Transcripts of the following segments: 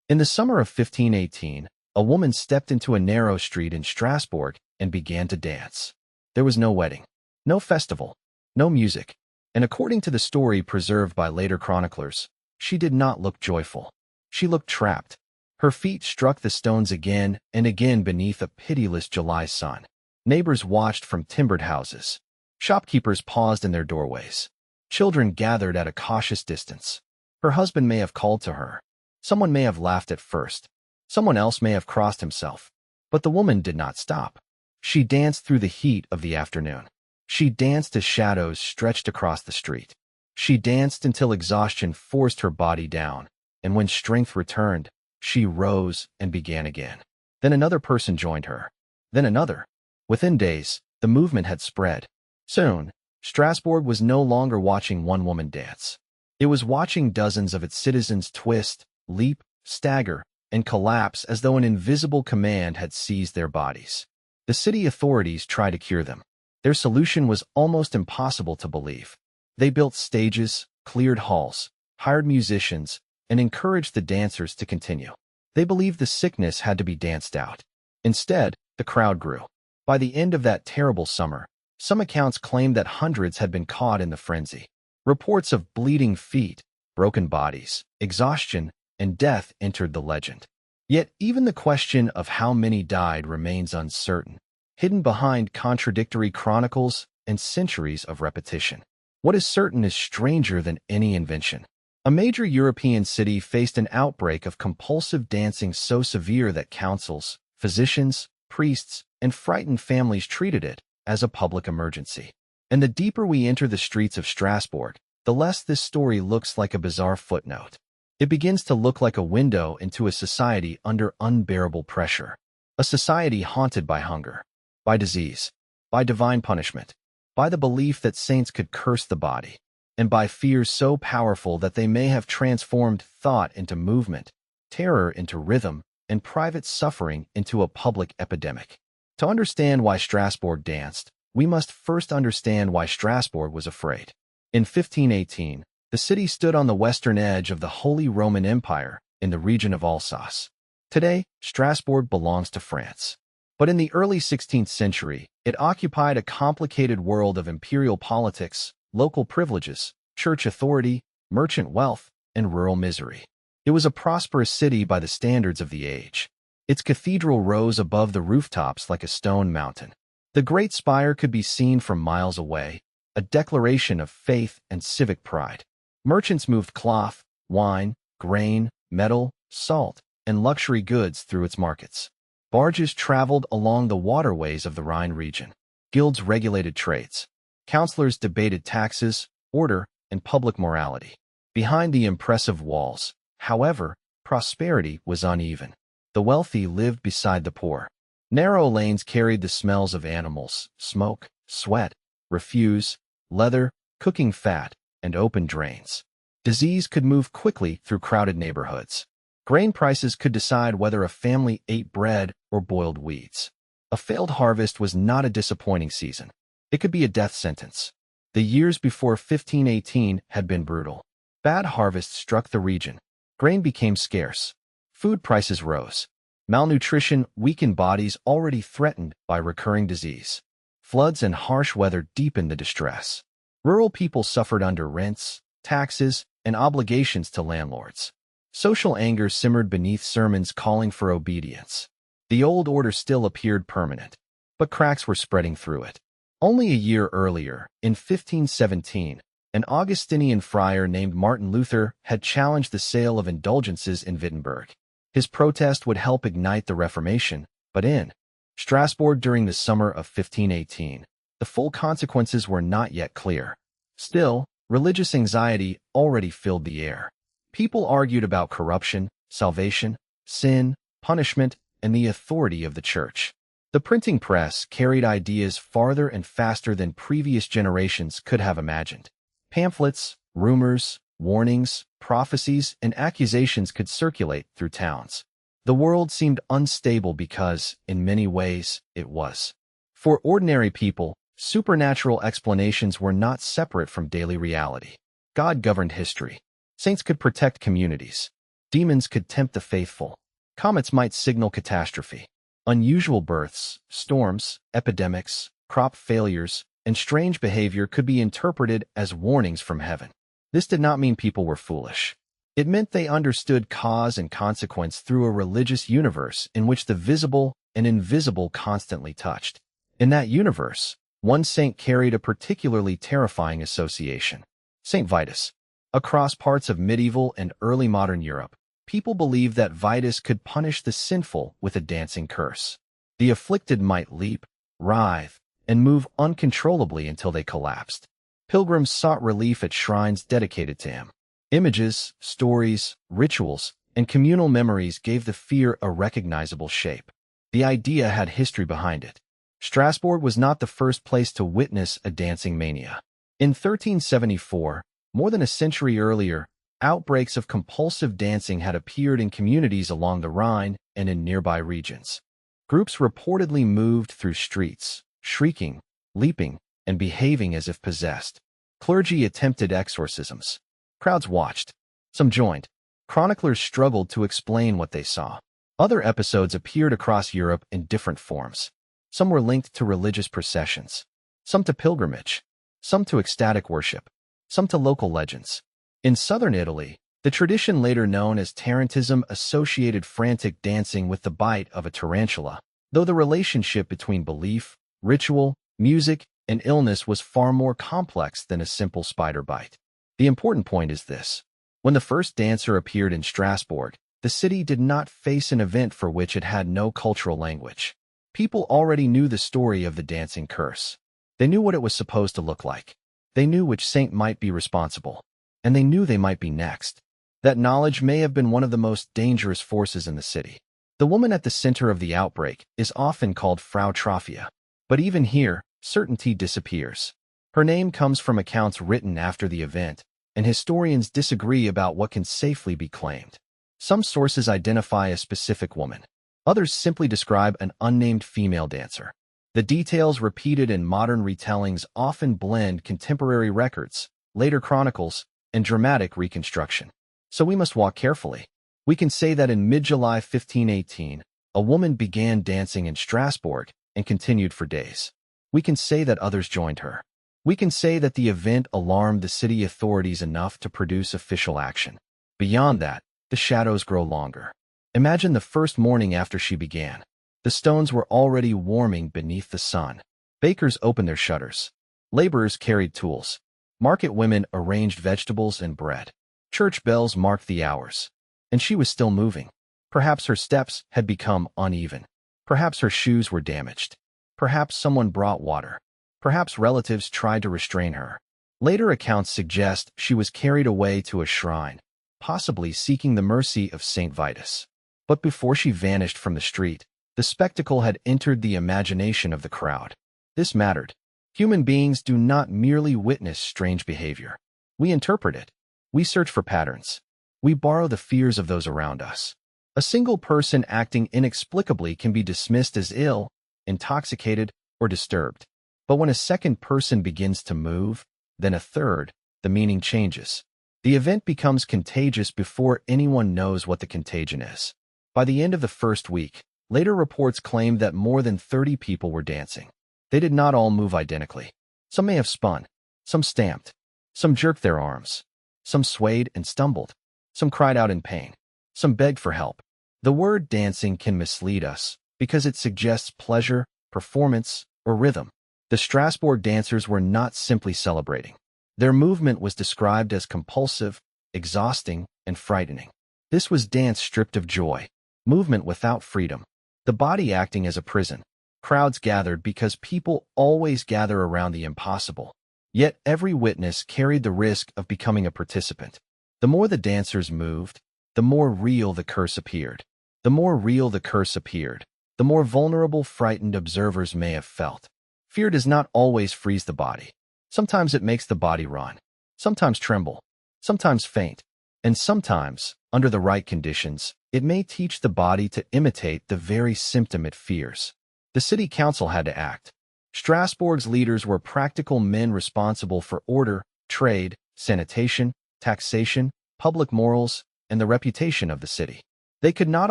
In the summer of 1518, a woman stepped into a narrow street in Strasbourg and began to dance. There was no wedding, no festival, no music, and according to the story preserved by later chroniclers, she did not look joyful. She looked trapped. Her feet struck the stones again and again beneath a pitiless July sun. Neighbors watched from timbered houses. Shopkeepers paused in their doorways. Children gathered at a cautious distance. Her husband may have called to her. Someone may have laughed at first. Someone else may have crossed himself. But the woman did not stop. She danced through the heat of the afternoon. She danced as shadows stretched across the street. She danced until exhaustion forced her body down, and when strength returned, she rose and began again. Then another person joined her. Then another. Within days, the movement had spread. Soon, Strasbourg was no longer watching one woman dance. It was watching dozens of its citizens twist, leap, stagger, and collapse as though an invisible command had seized their bodies. The city authorities tried to cure them. Their solution was almost impossible to believe. They built stages, cleared halls, hired musicians, and encouraged the dancers to continue. They believed the sickness had to be danced out. Instead, the crowd grew. By the end of that terrible summer, some accounts claimed that hundreds had been caught in the frenzy. Reports of bleeding feet, broken bodies, exhaustion, and death entered the legend. Yet even the question of how many died remains uncertain, hidden behind contradictory chronicles and centuries of repetition. What is certain is stranger than any invention. A major European city faced an outbreak of compulsive dancing so severe that councils, physicians, priests, and frightened families treated it as a public emergency. And the deeper we enter the streets of Strasbourg, the less this story looks like a bizarre footnote. It begins to look like a window into a society under unbearable pressure. A society haunted by hunger, by disease, by divine punishment, by the belief that saints could curse the body, and by fears so powerful that they may have transformed thought into movement, terror into rhythm, and private suffering into a public epidemic. To understand why Strasbourg danced, we must first understand why Strasbourg was afraid. In 1518, the city stood on the western edge of the Holy Roman Empire in the region of Alsace. Today, Strasbourg belongs to France. But in the early 16th century, it occupied a complicated world of imperial politics, local privileges, church authority, merchant wealth, and rural misery. It was a prosperous city by the standards of the age. Its cathedral rose above the rooftops like a stone mountain. The great spire could be seen from miles away, a declaration of faith and civic pride. Merchants moved cloth, wine, grain, metal, salt, and luxury goods through its markets. Barges traveled along the waterways of the Rhine region. Guilds regulated trades. Councillors debated taxes, order, and public morality. Behind the impressive walls, however, prosperity was uneven. The wealthy lived beside the poor. Narrow lanes carried the smells of animals, smoke, sweat, refuse, leather, cooking fat, and open drains. Disease could move quickly through crowded neighborhoods. Grain prices could decide whether a family ate bread or boiled weeds. A failed harvest was not a disappointing season. It could be a death sentence. The years before 1518 had been brutal. Bad harvests struck the region. Grain became scarce. Food prices rose. Malnutrition weakened bodies already threatened by recurring disease. Floods and harsh weather deepened the distress. Rural people suffered under rents, taxes, and obligations to landlords. Social anger simmered beneath sermons calling for obedience. The old order still appeared permanent, but cracks were spreading through it. Only a year earlier, in 1517, an Augustinian friar named Martin Luther had challenged the sale of indulgences in Wittenberg. His protest would help ignite the Reformation, but in Strasbourg during the summer of 1518, the full consequences were not yet clear. Still, religious anxiety already filled the air. People argued about corruption, salvation, sin, punishment, and the authority of the church. The printing press carried ideas farther and faster than previous generations could have imagined. Pamphlets, rumors, warnings, prophecies, and accusations could circulate through towns. The world seemed unstable because, in many ways, it was. For ordinary people, supernatural explanations were not separate from daily reality. God governed history. Saints could protect communities. Demons could tempt the faithful. Comets might signal catastrophe. Unusual births, storms, epidemics, crop failures, and strange behavior could be interpreted as warnings from heaven. This did not mean people were foolish. It meant they understood cause and consequence through a religious universe in which the visible and invisible constantly touched. In that universe, one saint carried a particularly terrifying association. Saint Vitus. Across parts of medieval and early modern Europe, people believed that Vitus could punish the sinful with a dancing curse. The afflicted might leap, writhe, and move uncontrollably until they collapsed. Pilgrims sought relief at shrines dedicated to him. Images, stories, rituals, and communal memories gave the fear a recognizable shape. The idea had history behind it. Strasbourg was not the first place to witness a dancing mania. In 1374, more than a century earlier, outbreaks of compulsive dancing had appeared in communities along the Rhine and in nearby regions. Groups reportedly moved through streets, shrieking, leaping, and behaving as if possessed. Clergy attempted exorcisms. Crowds watched. Some joined. Chroniclers struggled to explain what they saw. Other episodes appeared across Europe in different forms. Some were linked to religious processions, some to pilgrimage, some to ecstatic worship, some to local legends. In southern Italy, the tradition later known as tarantism associated frantic dancing with the bite of a tarantula, though the relationship between belief, ritual, music, and illness was far more complex than a simple spider bite. The important point is this. When the first dancer appeared in Strasbourg, the city did not face an event for which it had no cultural language. People already knew the story of the dancing curse. They knew what it was supposed to look like. They knew which saint might be responsible. And they knew they might be next. That knowledge may have been one of the most dangerous forces in the city. The woman at the center of the outbreak is often called Frau Troffea. But even here, certainty disappears. Her name comes from accounts written after the event, and historians disagree about what can safely be claimed. Some sources identify a specific woman. Others simply describe an unnamed female dancer. The details repeated in modern retellings often blend contemporary records, later chronicles, and dramatic reconstruction. So we must walk carefully. We can say that in mid-July 1518, a woman began dancing in Strasbourg and continued for days. We can say that others joined her. We can say that the event alarmed the city authorities enough to produce official action. Beyond that, the shadows grow longer. Imagine the first morning after she began. The stones were already warming beneath the sun. Bakers opened their shutters. Laborers carried tools. Market women arranged vegetables and bread. Church bells marked the hours. And she was still moving. Perhaps her steps had become uneven. Perhaps her shoes were damaged. Perhaps someone brought water. Perhaps relatives tried to restrain her. Later accounts suggest she was carried away to a shrine, possibly seeking the mercy of Saint Vitus. But before she vanished from the street, the spectacle had entered the imagination of the crowd. This mattered. Human beings do not merely witness strange behavior. We interpret it. We search for patterns. We borrow the fears of those around us. A single person acting inexplicably can be dismissed as ill, intoxicated, or disturbed. But when a second person begins to move, then a third, the meaning changes. The event becomes contagious before anyone knows what the contagion is. By the end of the first week, later reports claimed that more than 30 people were dancing. They did not all move identically. Some may have spun. Some stamped. Some jerked their arms. Some swayed and stumbled. Some cried out in pain. Some begged for help. The word dancing can mislead us because it suggests pleasure, performance, or rhythm. The Strasbourg dancers were not simply celebrating. Their movement was described as compulsive, exhausting, and frightening. This was dance stripped of joy, movement without freedom, the body acting as a prison. Crowds gathered because people always gather around the impossible. Yet every witness carried the risk of becoming a participant. The more the dancers moved, the more real the curse appeared. The more real the curse appeared, the more vulnerable frightened observers may have felt. Fear does not always freeze the body. Sometimes it makes the body run, sometimes tremble, sometimes faint, and sometimes, under the right conditions, it may teach the body to imitate the very symptom it fears. The city council had to act. Strasbourg's leaders were practical men responsible for order, trade, sanitation, taxation, public morals, and the reputation of the city. They could not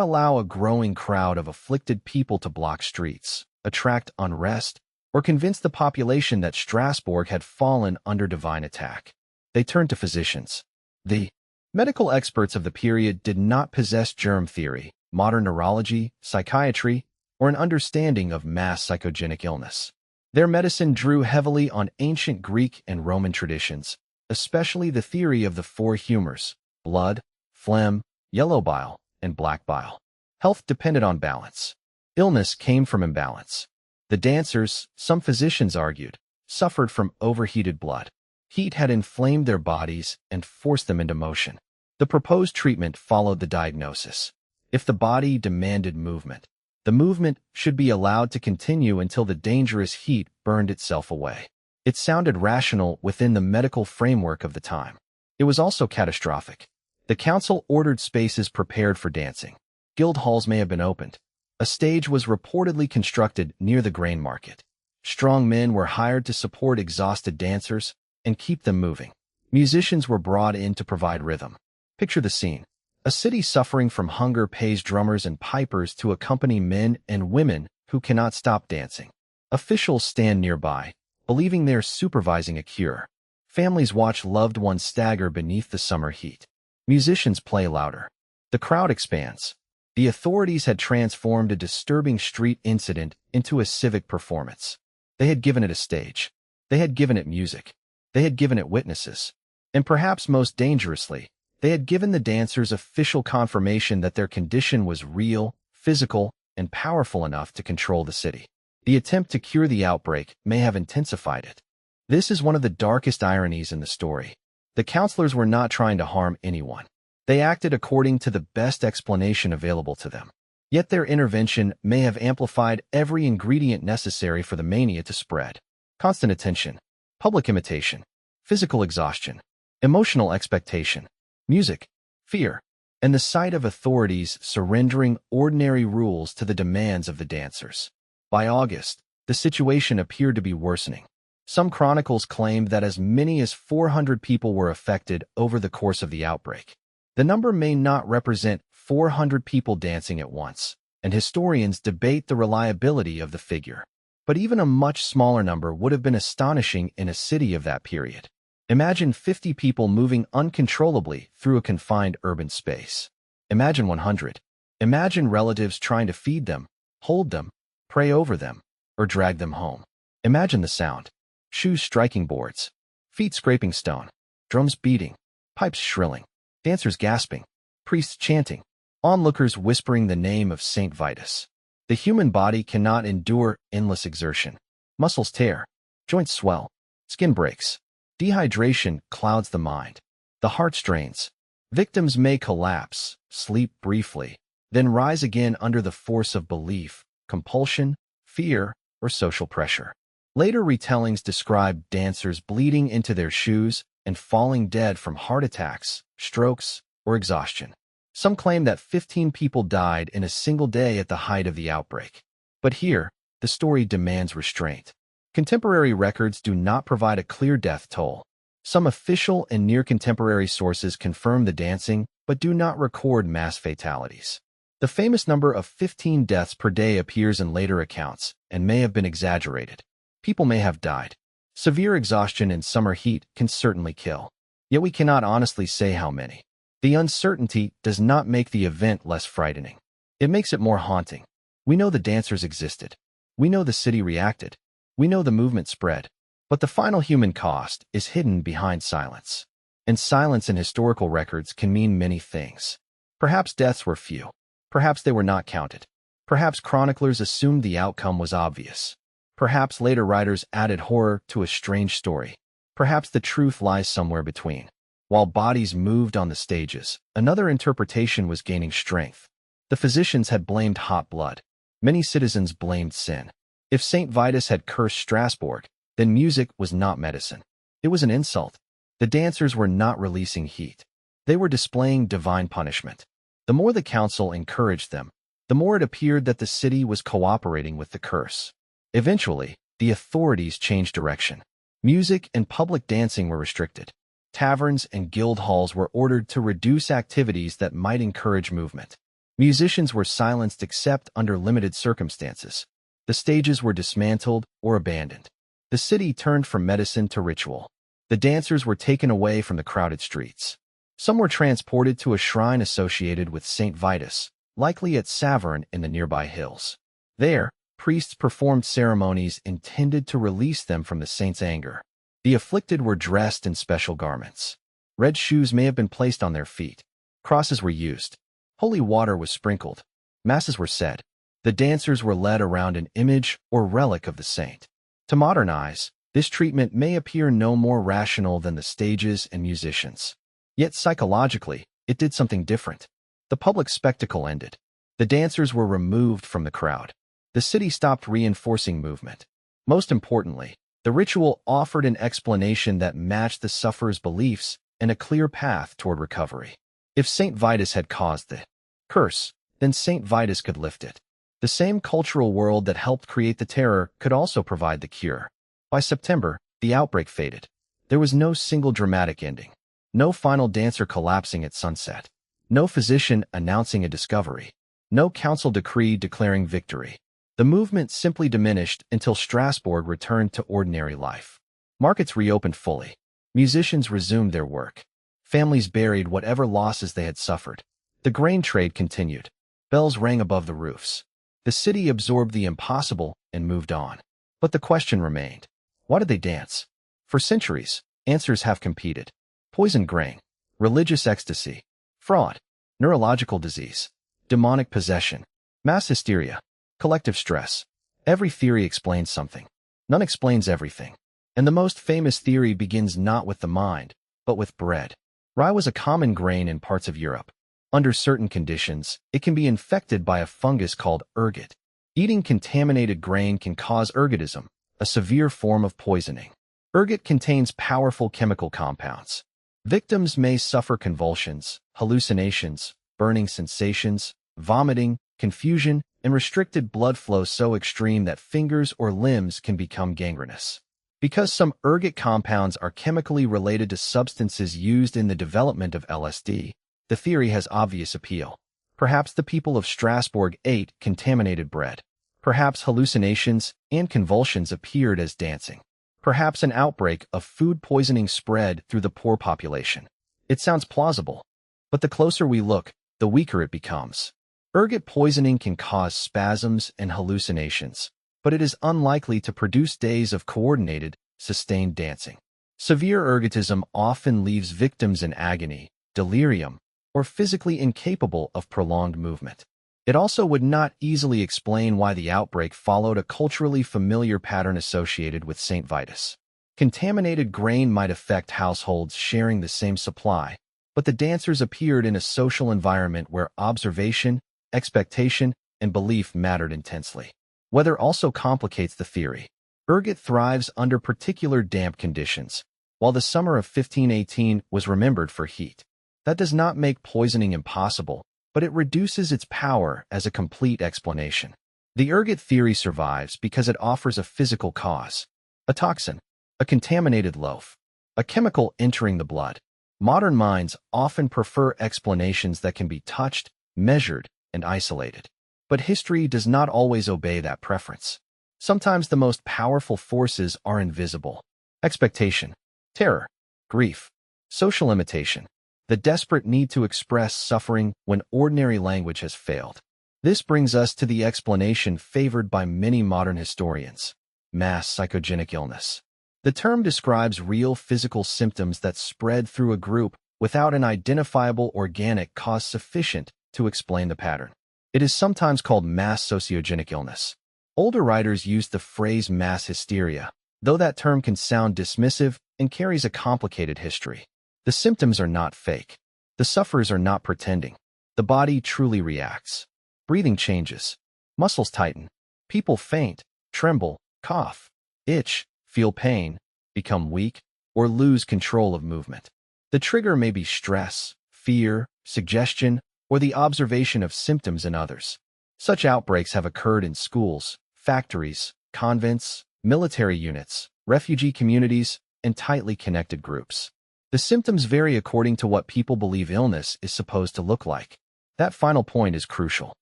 allow a growing crowd of afflicted people to block streets, attract unrest, or convince the population that Strasbourg had fallen under divine attack. They turned to physicians. The medical experts of the period did not possess germ theory, modern neurology, psychiatry, or an understanding of mass psychogenic illness. Their medicine drew heavily on ancient Greek and Roman traditions, especially the theory of the four humors: blood, phlegm, yellow bile, and black bile. Health depended on balance. Illness came from imbalance. The dancers, some physicians argued, suffered from overheated blood. Heat had inflamed their bodies and forced them into motion. The proposed treatment followed the diagnosis. If the body demanded movement, the movement should be allowed to continue until the dangerous heat burned itself away. It sounded rational within the medical framework of the time. It was also catastrophic. The council ordered spaces prepared for dancing. Guild halls may have been opened. A stage was reportedly constructed near the grain market. Strong men were hired to support exhausted dancers and keep them moving. Musicians were brought in to provide rhythm. Picture the scene. A city suffering from hunger pays drummers and pipers to accompany men and women who cannot stop dancing. Officials stand nearby, believing they're supervising a cure. Families watch loved ones stagger beneath the summer heat. Musicians play louder. The crowd expands. The authorities had transformed a disturbing street incident into a civic performance. They had given it a stage. They had given it music. They had given it witnesses. And perhaps most dangerously, they had given the dancers official confirmation that their condition was real, physical, and powerful enough to control the city. The attempt to cure the outbreak may have intensified it. This is one of the darkest ironies in the story. The counselors were not trying to harm anyone. They acted according to the best explanation available to them. Yet their intervention may have amplified every ingredient necessary for the mania to spread. Constant attention, public imitation, physical exhaustion, emotional expectation, music, fear, and the sight of authorities surrendering ordinary rules to the demands of the dancers. By August, the situation appeared to be worsening. Some chronicles claimed that as many as 400 people were affected over the course of the outbreak. The number may not represent 400 people dancing at once, and historians debate the reliability of the figure. But even a much smaller number would have been astonishing in a city of that period. Imagine 50 people moving uncontrollably through a confined urban space. Imagine 100. Imagine relatives trying to feed them, hold them, pray over them, or drag them home. Imagine the sound. Shoes striking boards, feet scraping stone, drums beating, pipes shrilling, dancers gasping, priests chanting, onlookers whispering the name of Saint Vitus. The human body cannot endure endless exertion. Muscles tear, joints swell, skin breaks. Dehydration clouds the mind. The heart strains. Victims may collapse, sleep briefly, then rise again under the force of belief, compulsion, fear, or social pressure. Later retellings describe dancers bleeding into their shoes and falling dead from heart attacks, strokes, or exhaustion. Some claim that 15 people died in a single day at the height of the outbreak. But here, the story demands restraint. Contemporary records do not provide a clear death toll. Some official and near-contemporary sources confirm the dancing, but do not record mass fatalities. The famous number of 15 deaths per day appears in later accounts and may have been exaggerated. People may have died. Severe exhaustion in summer heat can certainly kill. Yet we cannot honestly say how many. The uncertainty does not make the event less frightening. It makes it more haunting. We know the dancers existed. We know the city reacted. We know the movement spread. But the final human cost is hidden behind silence. And silence in historical records can mean many things. Perhaps deaths were few. Perhaps they were not counted. Perhaps chroniclers assumed the outcome was obvious. Perhaps later writers added horror to a strange story. Perhaps the truth lies somewhere between. While bodies moved on the stages, another interpretation was gaining strength. The physicians had blamed hot blood. Many citizens blamed sin. If St. Vitus had cursed Strasbourg, then music was not medicine. It was an insult. The dancers were not releasing heat. They were displaying divine punishment. The more the council encouraged them, the more it appeared that the city was cooperating with the curse. Eventually, the authorities changed direction. Music and public dancing were restricted. taverns and guild halls were ordered to reduce activities that might encourage movement. Musicians were silenced except under limited circumstances. The stages were dismantled or abandoned. The city turned from medicine to ritual. The dancers were taken away from the crowded streets. Some were transported to a shrine associated with Saint Vitus, likely at Saverne in the nearby hills. There, priests performed ceremonies intended to release them from the saint's anger. The afflicted were dressed in special garments. Red shoes may have been placed on their feet. Crosses were used. Holy water was sprinkled. Masses were said. The dancers were led around an image or relic of the saint. To modern eyes, this treatment may appear no more rational than the stages and musicians. Yet psychologically, it did something different. The public spectacle ended. The dancers were removed from the crowd. The city stopped reinforcing movement. Most importantly, the ritual offered an explanation that matched the sufferer's beliefs and a clear path toward recovery. If Saint Vitus had caused the curse, then Saint Vitus could lift it. The same cultural world that helped create the terror could also provide the cure. By September, the outbreak faded. There was no single dramatic ending. No final dancer collapsing at sunset. No physician announcing a discovery. No council decree declaring victory. The movement simply diminished until Strasbourg returned to ordinary life. Markets reopened fully. Musicians resumed their work. Families buried whatever losses they had suffered. The grain trade continued. Bells rang above the roofs. The city absorbed the impossible and moved on. But the question remained. Why did they dance? For centuries, answers have competed. Poisoned grain, religious ecstasy, fraud, neurological disease, demonic possession, mass hysteria, collective stress. Every theory explains something. None explains everything. And the most famous theory begins not with the mind, but with bread. Rye was a common grain in parts of Europe. Under certain conditions, it can be infected by a fungus called ergot. Eating contaminated grain can cause ergotism, a severe form of poisoning. Ergot contains powerful chemical compounds. Victims may suffer convulsions, hallucinations, burning sensations, vomiting, confusion, and restricted blood flow so extreme that fingers or limbs can become gangrenous. Because some ergot compounds are chemically related to substances used in the development of LSD, the theory has obvious appeal. Perhaps the people of Strasbourg ate contaminated bread. Perhaps hallucinations and convulsions appeared as dancing. Perhaps an outbreak of food poisoning spread through the poor population. It sounds plausible, but the closer we look, the weaker it becomes. Ergot poisoning can cause spasms and hallucinations, but it is unlikely to produce days of coordinated, sustained dancing. Severe ergotism often leaves victims in agony, delirium, or physically incapable of prolonged movement. It also would not easily explain why the outbreak followed a culturally familiar pattern associated with Saint Vitus. Contaminated grain might affect households sharing the same supply, but the dancers appeared in a social environment where observation, expectation, and belief mattered intensely. Weather also complicates the theory. Ergot thrives under particular damp conditions, while the summer of 1518 was remembered for heat. That does not make poisoning impossible, but it reduces its power as a complete explanation. The ergot theory survives because it offers a physical cause, a toxin, a contaminated loaf, a chemical entering the blood. Modern minds often prefer explanations that can be touched, measured, and isolated. But history does not always obey that preference. Sometimes the most powerful forces are invisible. Expectation, terror, grief, social imitation, the desperate need to express suffering when ordinary language has failed. This brings us to the explanation favored by many modern historians: mass psychogenic illness. The term describes real physical symptoms that spread through a group without an identifiable organic cause sufficient to explain the pattern. It is sometimes called mass sociogenic illness. Older writers used the phrase mass hysteria, though that term can sound dismissive and carries a complicated history. The symptoms are not fake. The sufferers are not pretending. The body truly reacts. Breathing changes. Muscles tighten. People faint, tremble, cough, itch, feel pain, become weak, or lose control of movement. The trigger may be stress, fear, suggestion, or the observation of symptoms in others. Such outbreaks have occurred in schools, factories, convents, military units, refugee communities, and tightly connected groups. The The symptoms vary according to what people believe illness is supposed to look like. That final point is crucial.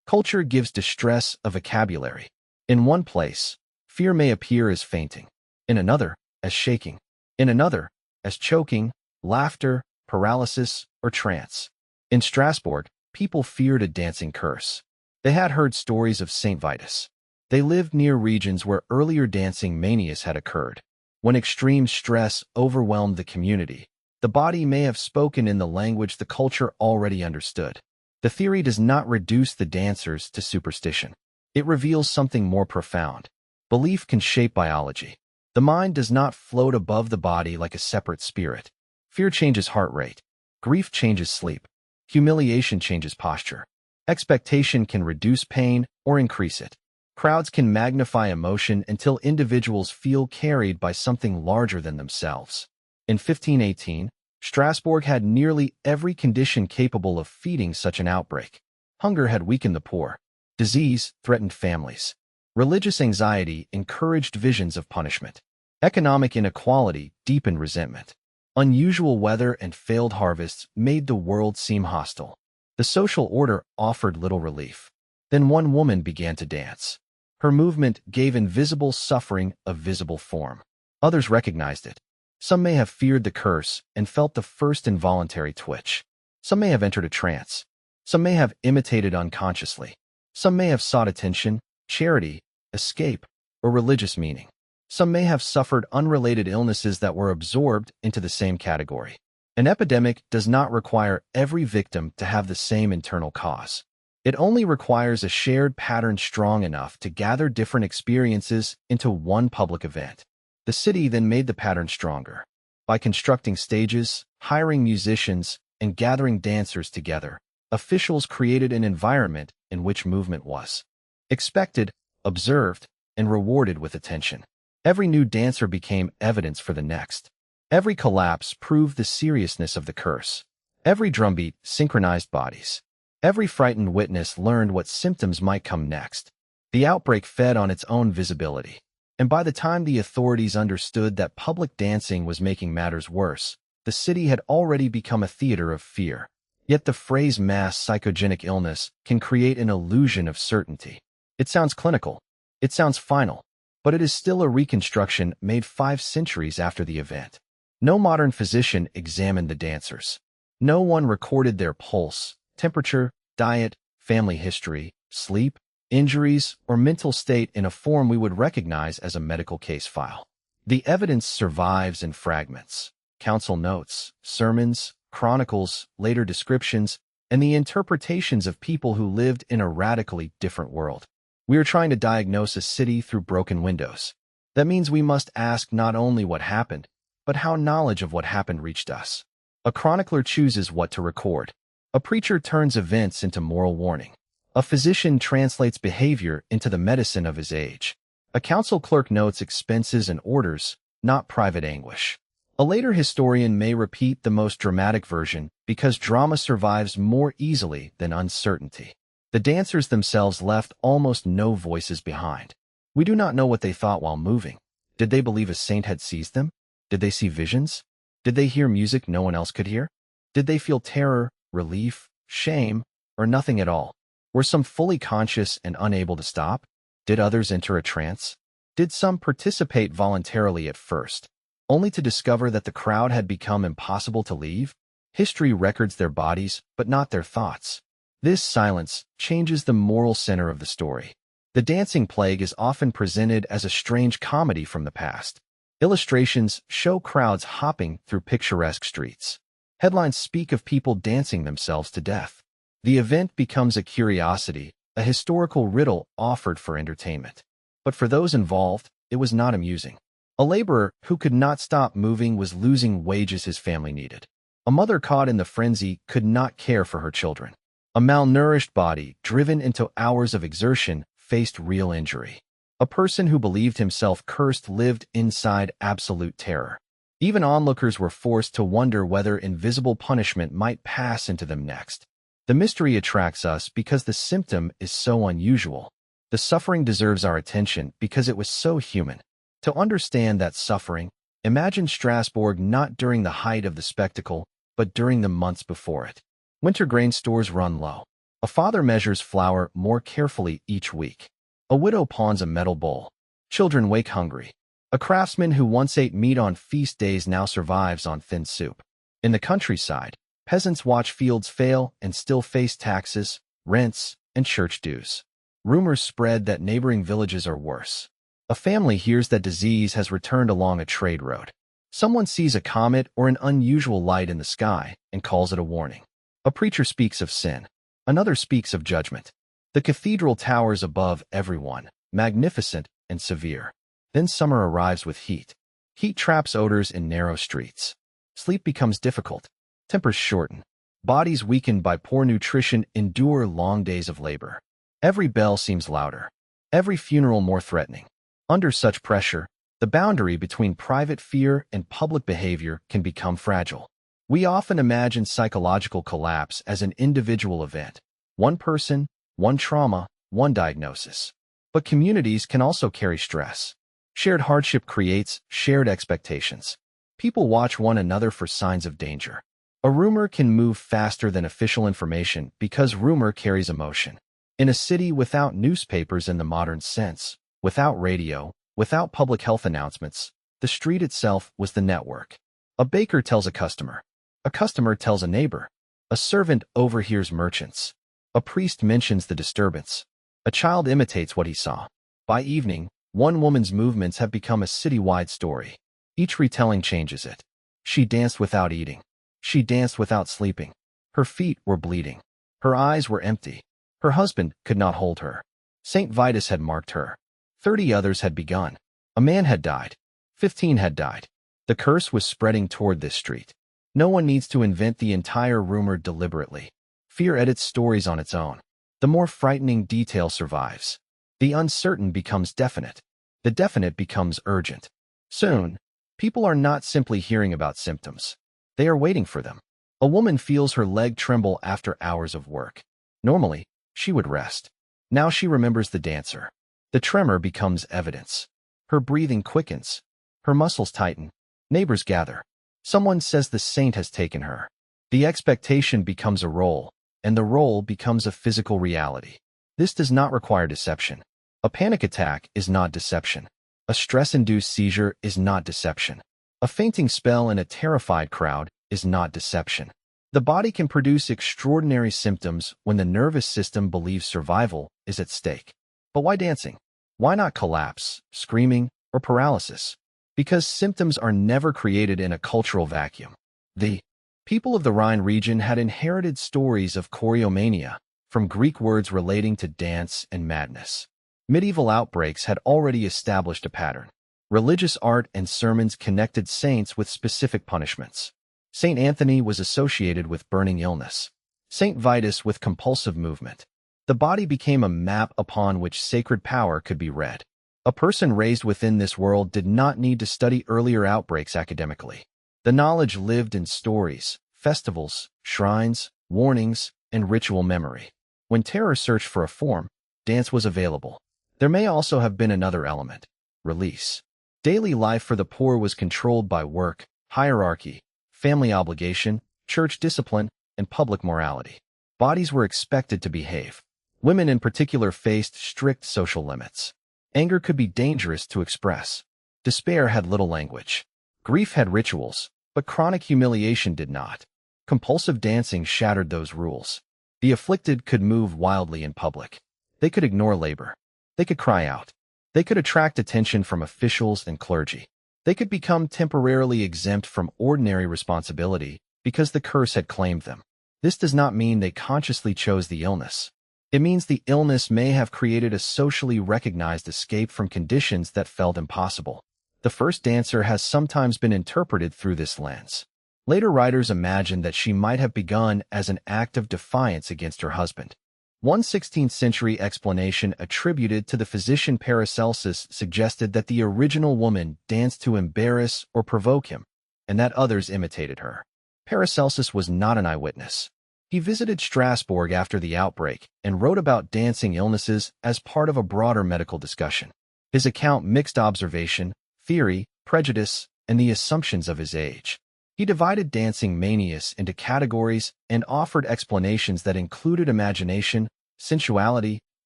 Culture gives distress a vocabulary. In one place, fear may appear as fainting. In another, as shaking. In another, as choking, laughter, paralysis, or trance. In Strasbourg, people feared a dancing curse. They had heard stories of Saint Vitus. They lived near regions where earlier dancing manias had occurred. When extreme stress overwhelmed the community, the body may have spoken in the language the culture already understood. The theory does not reduce the dancers to superstition. It reveals something more profound. Belief can shape biology. The mind does not float above the body like a separate spirit. Fear changes heart rate. Grief changes sleep. Humiliation changes posture. Expectation can reduce pain or increase it. Crowds can magnify emotion until individuals feel carried by something larger than themselves. In 1518, Strasbourg had nearly every condition capable of feeding such an outbreak. Hunger had weakened the poor. Disease threatened families. Religious anxiety encouraged visions of punishment. Economic inequality deepened resentment. Unusual weather and failed harvests made the world seem hostile. The social order offered little relief. Then one woman began to dance. Her movement gave invisible suffering a visible form. Others recognized it. Some may have feared the curse and felt the first involuntary twitch. Some may have entered a trance. Some may have imitated unconsciously. Some may have sought attention, charity, escape, or religious meaning. Some may have suffered unrelated illnesses that were absorbed into the same category. An epidemic does not require every victim to have the same internal cause. It only requires a shared pattern strong enough to gather different experiences into one public event. The city then made the pattern stronger. By constructing stages, hiring musicians, and gathering dancers together, officials created an environment in which movement was expected, observed, and rewarded with attention. Every new dancer became evidence for the next. Every collapse proved the seriousness of the curse. Every drumbeat synchronized bodies. Every frightened witness learned what symptoms might come next. The outbreak fed on its own visibility. And by the time the authorities understood that public dancing was making matters worse, the city had already become a theater of fear. Yet the phrase mass psychogenic illness can create an illusion of certainty. It sounds clinical. It sounds final. But it is still a reconstruction made 5 centuries after the event. No modern physician examined the dancers. No one recorded their pulse, temperature, diet, family history, sleep, injuries, or mental state in a form we would recognize as a medical case file. The evidence survives in fragments: council notes, sermons, chronicles, later descriptions, and the interpretations of people who lived in a radically different world. We are trying to diagnose a city through broken windows. That means we must ask not only what happened, but how knowledge of what happened reached us. A chronicler chooses what to record. A preacher turns events into moral warning. A physician translates behavior into the medicine of his age. A council clerk notes expenses and orders, not private anguish. A later historian may repeat the most dramatic version because drama survives more easily than uncertainty. The dancers themselves left almost no voices behind. We do not know what they thought while moving. Did they believe a saint had seized them? Did they see visions? Did they hear music no one else could hear? Did they feel terror, relief, shame, or nothing at all? Were some fully conscious and unable to stop? Did others enter a trance? Did some participate voluntarily at first, only to discover that the crowd had become impossible to leave? History records their bodies, but not their thoughts. This silence changes the moral center of the story. The dancing plague is often presented as a strange comedy from the past. Illustrations show crowds hopping through picturesque streets. Headlines speak of people dancing themselves to death. The event becomes a curiosity, a historical riddle offered for entertainment. But for those involved, it was not amusing. A laborer who could not stop moving was losing wages his family needed. A mother caught in the frenzy could not care for her children. A malnourished body, driven into hours of exertion, faced real injury. A person who believed himself cursed lived inside absolute terror. Even onlookers were forced to wonder whether invisible punishment might pass into them next. The mystery attracts us because the symptom is so unusual. The suffering deserves our attention because it was so human. To understand that suffering, Imagine Strasbourg not during the height of the spectacle, but during the months before it. Winter grain stores run low. A father measures flour more carefully each week. A widow pawns a metal bowl. Children wake hungry. A craftsman who once ate meat on feast days now survives on thin soup. In the countryside, peasants watch fields fail and still face taxes, rents, and church dues. Rumors spread that neighboring villages are worse. A family hears that disease has returned along a trade road. Someone sees a comet or an unusual light in the sky and calls it a warning. A preacher speaks of sin. Another speaks of judgment. The cathedral towers above everyone, magnificent and severe. Then summer arrives with heat. Heat traps odors in narrow streets. Sleep becomes difficult. Tempers shorten. Bodies weakened by poor nutrition endure long days of labor. Every bell seems louder. Every funeral more threatening. Under such pressure, the boundary between private fear and public behavior can become fragile. We often imagine psychological collapse as an individual event. One person, one trauma, one diagnosis. But communities can also carry stress. Shared hardship creates shared expectations. People watch one another for signs of danger. A rumor can move faster than official information because rumor carries emotion. In a city without newspapers in the modern sense, without radio, without public health announcements, the street itself was the network. A baker tells a customer. A customer tells a neighbor. A servant overhears merchants. A priest mentions the disturbance. A child imitates what he saw. By evening, one woman's movements have become a citywide story. Each retelling changes it. She danced without eating. She danced without sleeping. Her feet were bleeding. Her eyes were empty. Her husband could not hold her. St. Vitus had marked her. 30 others had begun. A man had died. 15 had died. The curse was spreading toward this street. No one needs to invent the entire rumor deliberately. Fear edits stories on its own. The more frightening detail survives. The uncertain becomes definite. The definite becomes urgent. Soon, people are not simply hearing about symptoms. They are waiting for them. A woman feels her leg tremble after hours of work. Normally, she would rest. Now she remembers the dancer. The tremor becomes evidence. Her breathing quickens. Her muscles tighten. Neighbors gather. Someone says the saint has taken her. The expectation becomes a role, and the role becomes a physical reality. This does not require deception. A panic attack is not deception. A stress-induced seizure is not deception. A fainting spell in a terrified crowd is not deception. The body can produce extraordinary symptoms when the nervous system believes survival is at stake. But why dancing? Why not collapse, screaming, or paralysis? Because symptoms are never created in a cultural vacuum. The people of the Rhine region had inherited stories of choreomania, from Greek words relating to dance and madness. Medieval outbreaks had already established a pattern. Religious art and sermons connected saints with specific punishments. Saint Anthony was associated with burning illness. Saint Vitus with compulsive movement. The body became a map upon which sacred power could be read. A person raised within this world did not need to study earlier outbreaks academically. The knowledge lived in stories, festivals, shrines, warnings, and ritual memory. When terror searched for a form, dance was available. There may also have been another element: release. Daily life for the poor was controlled by work, hierarchy, family obligation, church discipline, and public morality. Bodies were expected to behave. Women in particular faced strict social limits. Anger could be dangerous to express. Despair had little language. Grief had rituals, but chronic humiliation did not. Compulsive dancing shattered those rules. The afflicted could move wildly in public. They could ignore labor. They could cry out. They could attract attention from officials and clergy. They could become temporarily exempt from ordinary responsibility because the curse had claimed them. This does not mean they consciously chose the illness. It means the illness may have created a socially recognized escape from conditions that felt impossible. The first dancer has sometimes been interpreted through this lens. Later writers imagined that she might have begun as an act of defiance against her husband. One 16th-century explanation attributed to the physician Paracelsus suggested that the original woman danced to embarrass or provoke him, and that others imitated her. Paracelsus was not an eyewitness. He visited Strasbourg after the outbreak and wrote about dancing illnesses as part of a broader medical discussion. His account mixed observation, theory, prejudice, and the assumptions of his age. He divided dancing manias into categories and offered explanations that included imagination, sensuality,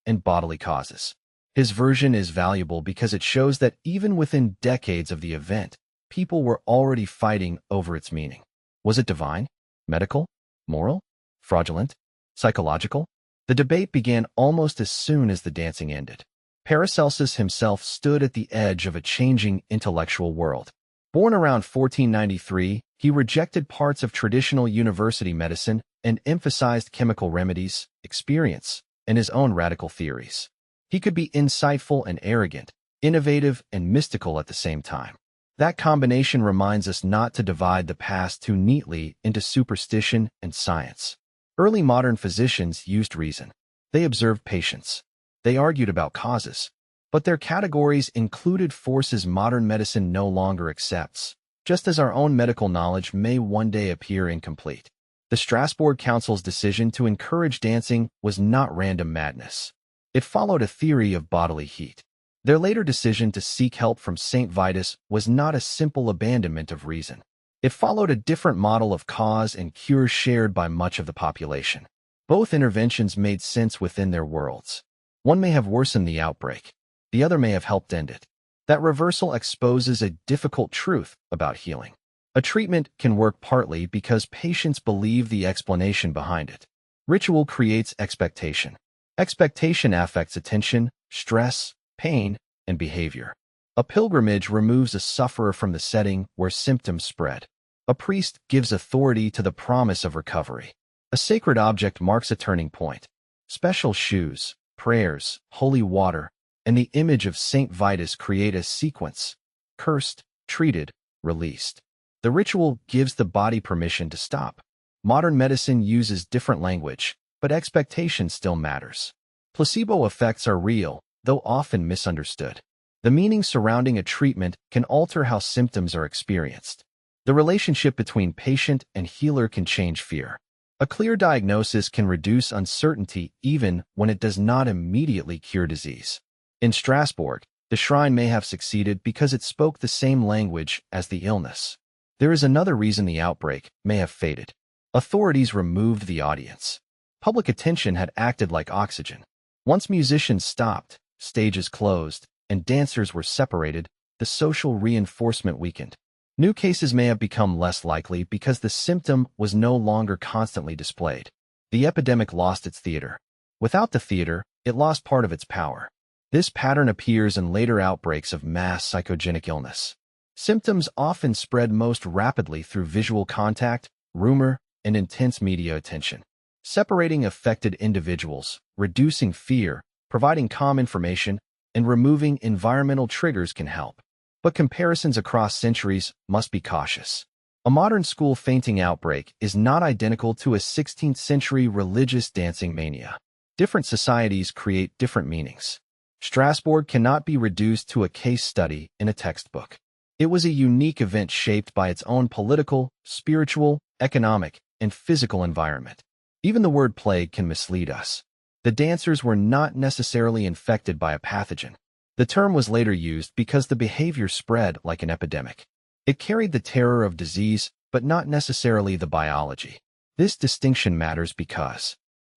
and bodily causes. His version is valuable because it shows that even within decades of the event, people were already fighting over its meaning. Was it divine, medical, moral, fraudulent, psychological? The debate began almost as soon as the dancing ended. Paracelsus himself stood at the edge of a changing intellectual world. Born around 1493, he rejected parts of traditional university medicine and emphasized chemical remedies, experience, and his own radical theories. He could be insightful and arrogant, innovative and mystical at the same time. That combination reminds us not to divide the past too neatly into superstition and science. Early modern physicians used reason. They observed patients. They argued about causes. But their categories included forces modern medicine no longer accepts, just as our own medical knowledge may one day appear incomplete. The Strasbourg Council's decision to encourage dancing was not random madness. It followed a theory of bodily heat. Their later decision to seek help from St. Vitus was not a simple abandonment of reason. It followed a different model of cause and cure shared by much of the population. Both interventions made sense within their worlds. One may have worsened the outbreak. The other may have helped end it. That reversal exposes a difficult truth about healing. A treatment can work partly because patients believe the explanation behind it. Ritual creates expectation. Expectation affects attention, stress, pain, and behavior. A pilgrimage removes a sufferer from the setting where symptoms spread. A priest gives authority to the promise of recovery. A sacred object marks a turning point. Special shoes, prayers, holy water, and the image of St. Vitus create a sequence: cursed, treated, released. The ritual gives the body permission to stop. Modern medicine uses different language, but expectation still matters. Placebo effects are real, though often misunderstood. The meaning surrounding a treatment can alter how symptoms are experienced. The relationship between patient and healer can change fear. A clear diagnosis can reduce uncertainty even when it does not immediately cure disease. In Strasbourg, the shrine may have succeeded because it spoke the same language as the illness. There is another reason the outbreak may have faded. Authorities removed the audience. Public attention had acted like oxygen. Once musicians stopped, stages closed, and dancers were separated, the social reinforcement weakened. New cases may have become less likely because the symptom was no longer constantly displayed. The epidemic lost its theater. Without the theater, it lost part of its power. This pattern appears in later outbreaks of mass psychogenic illness. Symptoms often spread most rapidly through visual contact, rumor, and intense media attention. Separating affected individuals, reducing fear, providing calm information, and removing environmental triggers can help. But comparisons across centuries must be cautious. A modern school fainting outbreak is not identical to a 16th century religious dancing mania. Different societies create different meanings. Strasbourg cannot be reduced to a case study in a textbook. It was a unique event shaped by its own political, spiritual, economic, and physical environment. Even the word plague can mislead us. The dancers were not necessarily infected by a pathogen. The term was later used because the behavior spread like an epidemic. It carried the terror of disease, but not necessarily the biology. This distinction matters because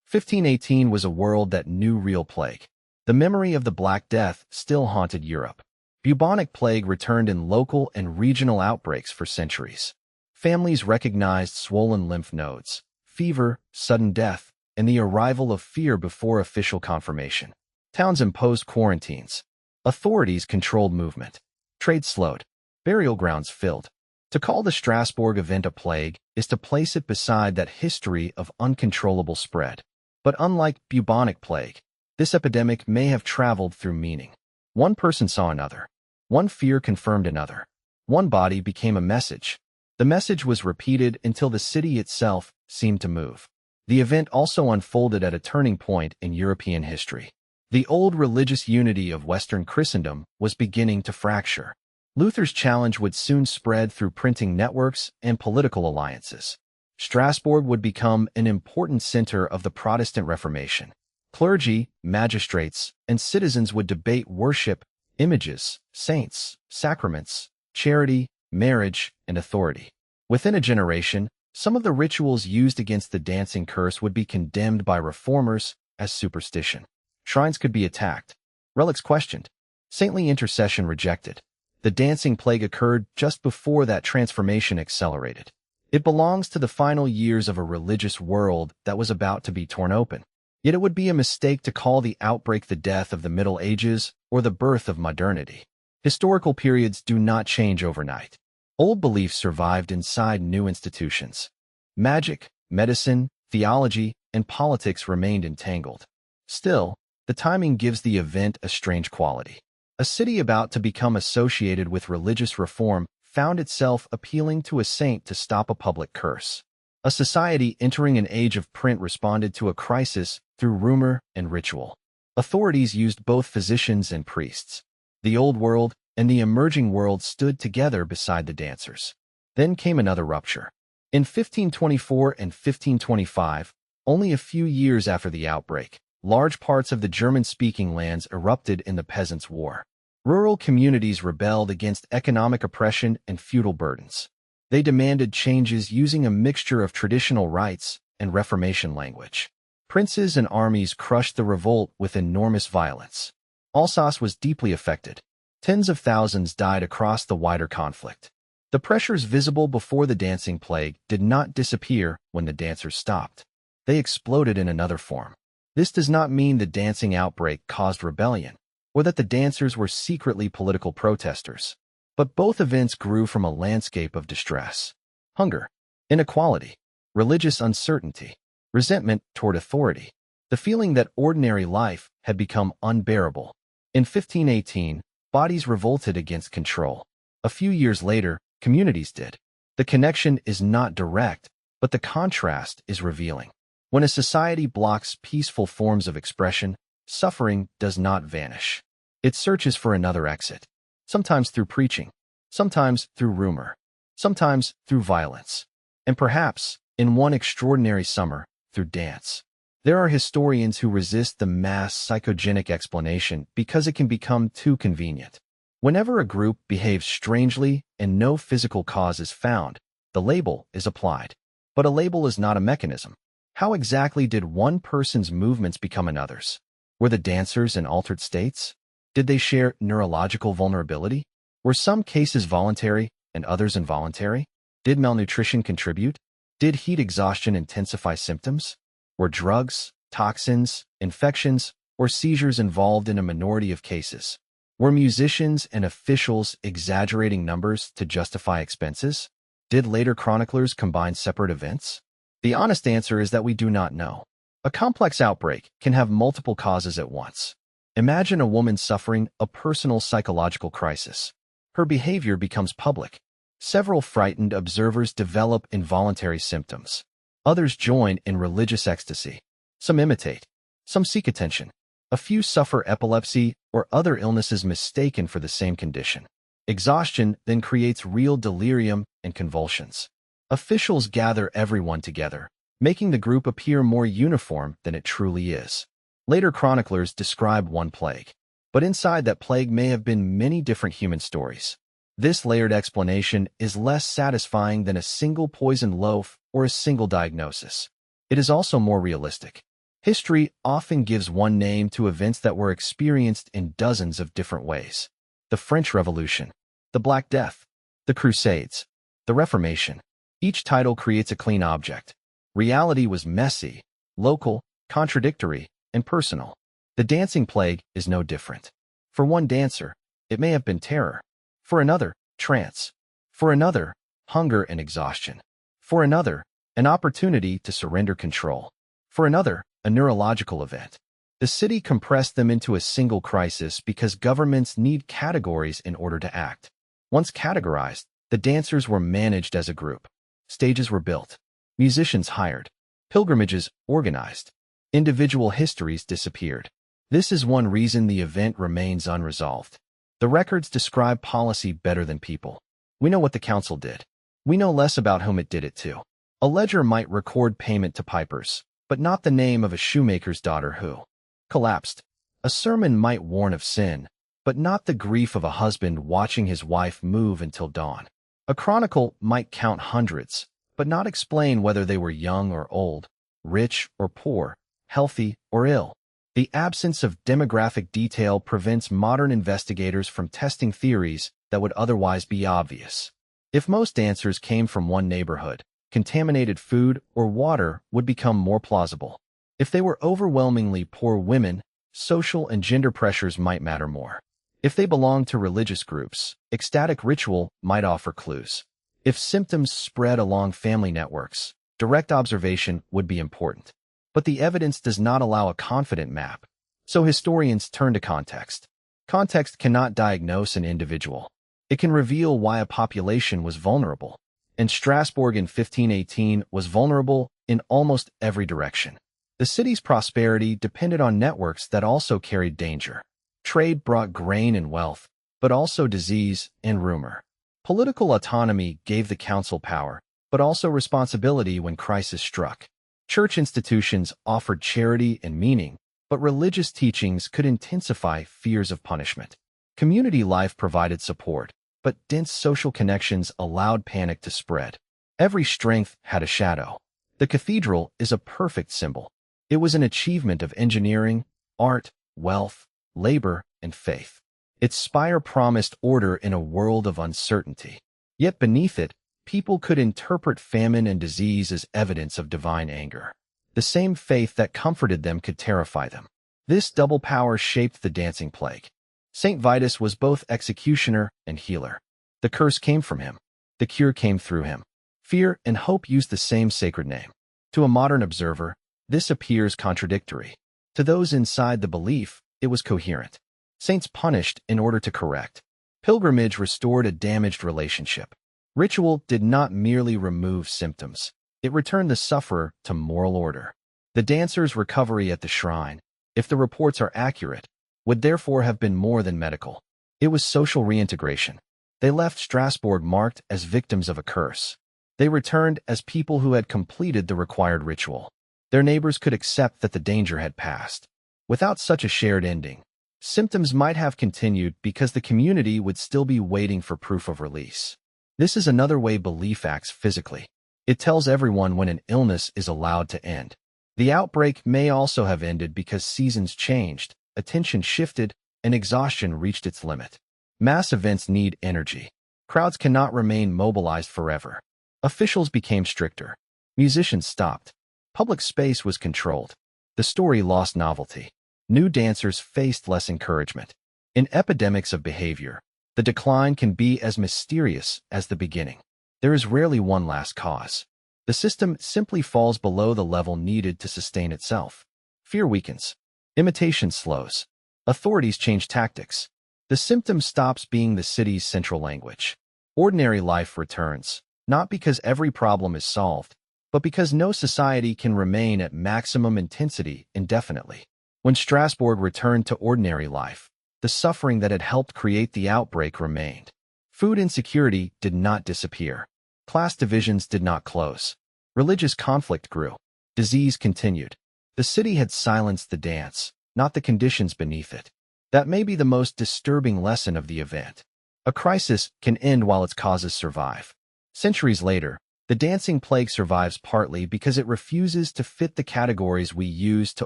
1518 was a world that knew real plague. The memory of the Black Death still haunted Europe. Bubonic plague returned in local and regional outbreaks for centuries. Families recognized swollen lymph nodes, fever, sudden death, and the arrival of fear before official confirmation. Towns imposed quarantines. Authorities controlled movement. Trade slowed. Burial grounds filled. To call the Strasbourg event a plague is to place it beside that history of uncontrollable spread. But unlike bubonic plague, this epidemic may have traveled through meaning. One person saw another. One fear confirmed another. One body became a message. The message was repeated until the city itself seemed to move. The event also unfolded at a turning point in European history. The old religious unity of Western Christendom was beginning to fracture. Luther's challenge would soon spread through printing networks and political alliances. Strasbourg would become an important center of the Protestant Reformation. Clergy, magistrates, and citizens would debate worship, images, saints, sacraments, charity, marriage, and authority. Within a generation, some of the rituals used against the dancing curse would be condemned by reformers as superstition. Shrines could be attacked, relics questioned, saintly intercession rejected. The dancing plague occurred just before that transformation accelerated. It belongs to the final years of a religious world that was about to be torn open. Yet it would be a mistake to call the outbreak the death of the Middle Ages or the birth of modernity. Historical periods do not change overnight. Old beliefs survived inside new institutions. Magic, medicine, theology, and politics remained entangled. Still, the timing gives the event a strange quality. A city about to become associated with religious reform found itself appealing to a saint to stop a public curse. A society entering an age of print responded to a crisis through rumor and ritual. Authorities used both physicians and priests. The old world and the emerging world stood together beside the dancers. Then came another rupture. In 1524 and 1525, only a few years after the outbreak, large parts of the German-speaking lands erupted in the Peasants' War. Rural communities rebelled against economic oppression and feudal burdens. They demanded changes using a mixture of traditional rites and Reformation language. Princes and armies crushed the revolt with enormous violence. Alsace was deeply affected. Tens of thousands died across the wider conflict. The pressures visible before the dancing plague did not disappear when the dancers stopped. They exploded in another form. This does not mean the dancing outbreak caused rebellion, or that the dancers were secretly political protesters. But both events grew from a landscape of distress. Hunger, inequality, religious uncertainty, resentment toward authority, the feeling that ordinary life had become unbearable. In 1518, bodies revolted against control. A few years later, communities did. The connection is not direct, but the contrast is revealing. When a society blocks peaceful forms of expression, suffering does not vanish. It searches for another exit, sometimes through preaching, sometimes through rumor, sometimes through violence, and perhaps, in one extraordinary summer, through dance. There are historians who resist the mass psychogenic explanation because it can become too convenient. Whenever a group behaves strangely and no physical cause is found, the label is applied. But a label is not a mechanism. How exactly did one person's movements become another's? Were the dancers in altered states? Did they share neurological vulnerability? Were some cases voluntary and others involuntary? Did malnutrition contribute? Did heat exhaustion intensify symptoms? Were drugs, toxins, infections, or seizures involved in a minority of cases? Were musicians and officials exaggerating numbers to justify expenses? Did later chroniclers combine separate events? The honest answer is that we do not know. A complex outbreak can have multiple causes at once. Imagine a woman suffering a personal psychological crisis. Her behavior becomes public. Several frightened observers develop involuntary symptoms. Others join in religious ecstasy. Some imitate. Some seek attention. A few suffer epilepsy or other illnesses mistaken for the same condition. Exhaustion then creates real delirium and convulsions. Officials gather everyone together, making the group appear more uniform than it truly is. Later chroniclers describe one plague, but inside that plague may have been many different human stories. This layered explanation is less satisfying than a single poisoned loaf or a single diagnosis. It is also more realistic. History often gives one name to events that were experienced in dozens of different ways. The French Revolution, the Black Death, the Crusades, the Reformation. Each title creates a clean object. Reality was messy, local, contradictory, and personal. The dancing plague is no different. For one dancer, it may have been terror. For another, trance. For another, hunger and exhaustion. For another, an opportunity to surrender control. For another, a neurological event. The city compressed them into a single crisis because governments need categories in order to act. Once categorized, the dancers were managed as a group. Stages were built. Musicians hired. Pilgrimages organized. Individual histories disappeared. This is one reason the event remains unresolved. The records describe policy better than people. We know what the council did. We know less about whom it did it to. A ledger might record payment to pipers, but not the name of a shoemaker's daughter who collapsed. A sermon might warn of sin, but not the grief of a husband watching his wife move until dawn. A chronicle might count hundreds, but not explain whether they were young or old, rich or poor, healthy or ill. The absence of demographic detail prevents modern investigators from testing theories that would otherwise be obvious. If most answers came from one neighborhood, contaminated food or water would become more plausible. If they were overwhelmingly poor women, social and gender pressures might matter more. If they belonged to religious groups, ecstatic ritual might offer clues. If symptoms spread along family networks, direct observation would be important. But the evidence does not allow a confident map, so historians turn to context. Context cannot diagnose an individual. It can reveal why a population was vulnerable. And Strasbourg in 1518 was vulnerable in almost every direction. The city's prosperity depended on networks that also carried danger. Trade brought grain and wealth, but also disease and rumor. Political autonomy gave the council power, but also responsibility when crisis struck. Church institutions offered charity and meaning, but religious teachings could intensify fears of punishment. Community life provided support, but dense social connections allowed panic to spread. Every strength had a shadow. The cathedral is a perfect symbol. It was an achievement of engineering, art, wealth, labor, and faith. Its spire promised order in a world of uncertainty. Yet beneath it, people could interpret famine and disease as evidence of divine anger. The same faith that comforted them could terrify them. This double power shaped the dancing plague. Saint Vitus was both executioner and healer. The curse came from him. The cure came through him. Fear and hope used the same sacred name. To a modern observer, this appears contradictory. To those inside the belief, it was coherent. Saints punished in order to correct. Pilgrimage restored a damaged relationship. Ritual did not merely remove symptoms. It returned the sufferer to moral order. The dancer's recovery at the shrine, if the reports are accurate, would therefore have been more than medical. It was social reintegration. They left Strasbourg marked as victims of a curse. They returned as people who had completed the required ritual. Their neighbors could accept that the danger had passed. Without such a shared ending, symptoms might have continued because the community would still be waiting for proof of release. This is another way belief acts physically. It tells everyone when an illness is allowed to end. The outbreak may also have ended because seasons changed, attention shifted, and exhaustion reached its limit. Mass events need energy. Crowds cannot remain mobilized forever. Officials became stricter. Musicians stopped. Public space was controlled. The story lost novelty. New dancers faced less encouragement. In epidemics of behavior, the decline can be as mysterious as the beginning. There is rarely one last cause. The system simply falls below the level needed to sustain itself. Fear weakens. Imitation slows. Authorities change tactics. The symptom stops being the city's central language. Ordinary life returns, not because every problem is solved, but because no society can remain at maximum intensity indefinitely. When Strasbourg returned to ordinary life, the suffering that had helped create the outbreak remained. Food insecurity did not disappear. Class divisions did not close. Religious conflict grew. Disease continued. The city had silenced the dance, not the conditions beneath it. That may be the most disturbing lesson of the event. A crisis can end while its causes survive. Centuries later, the dancing plague survives partly because it refuses to fit the categories we use to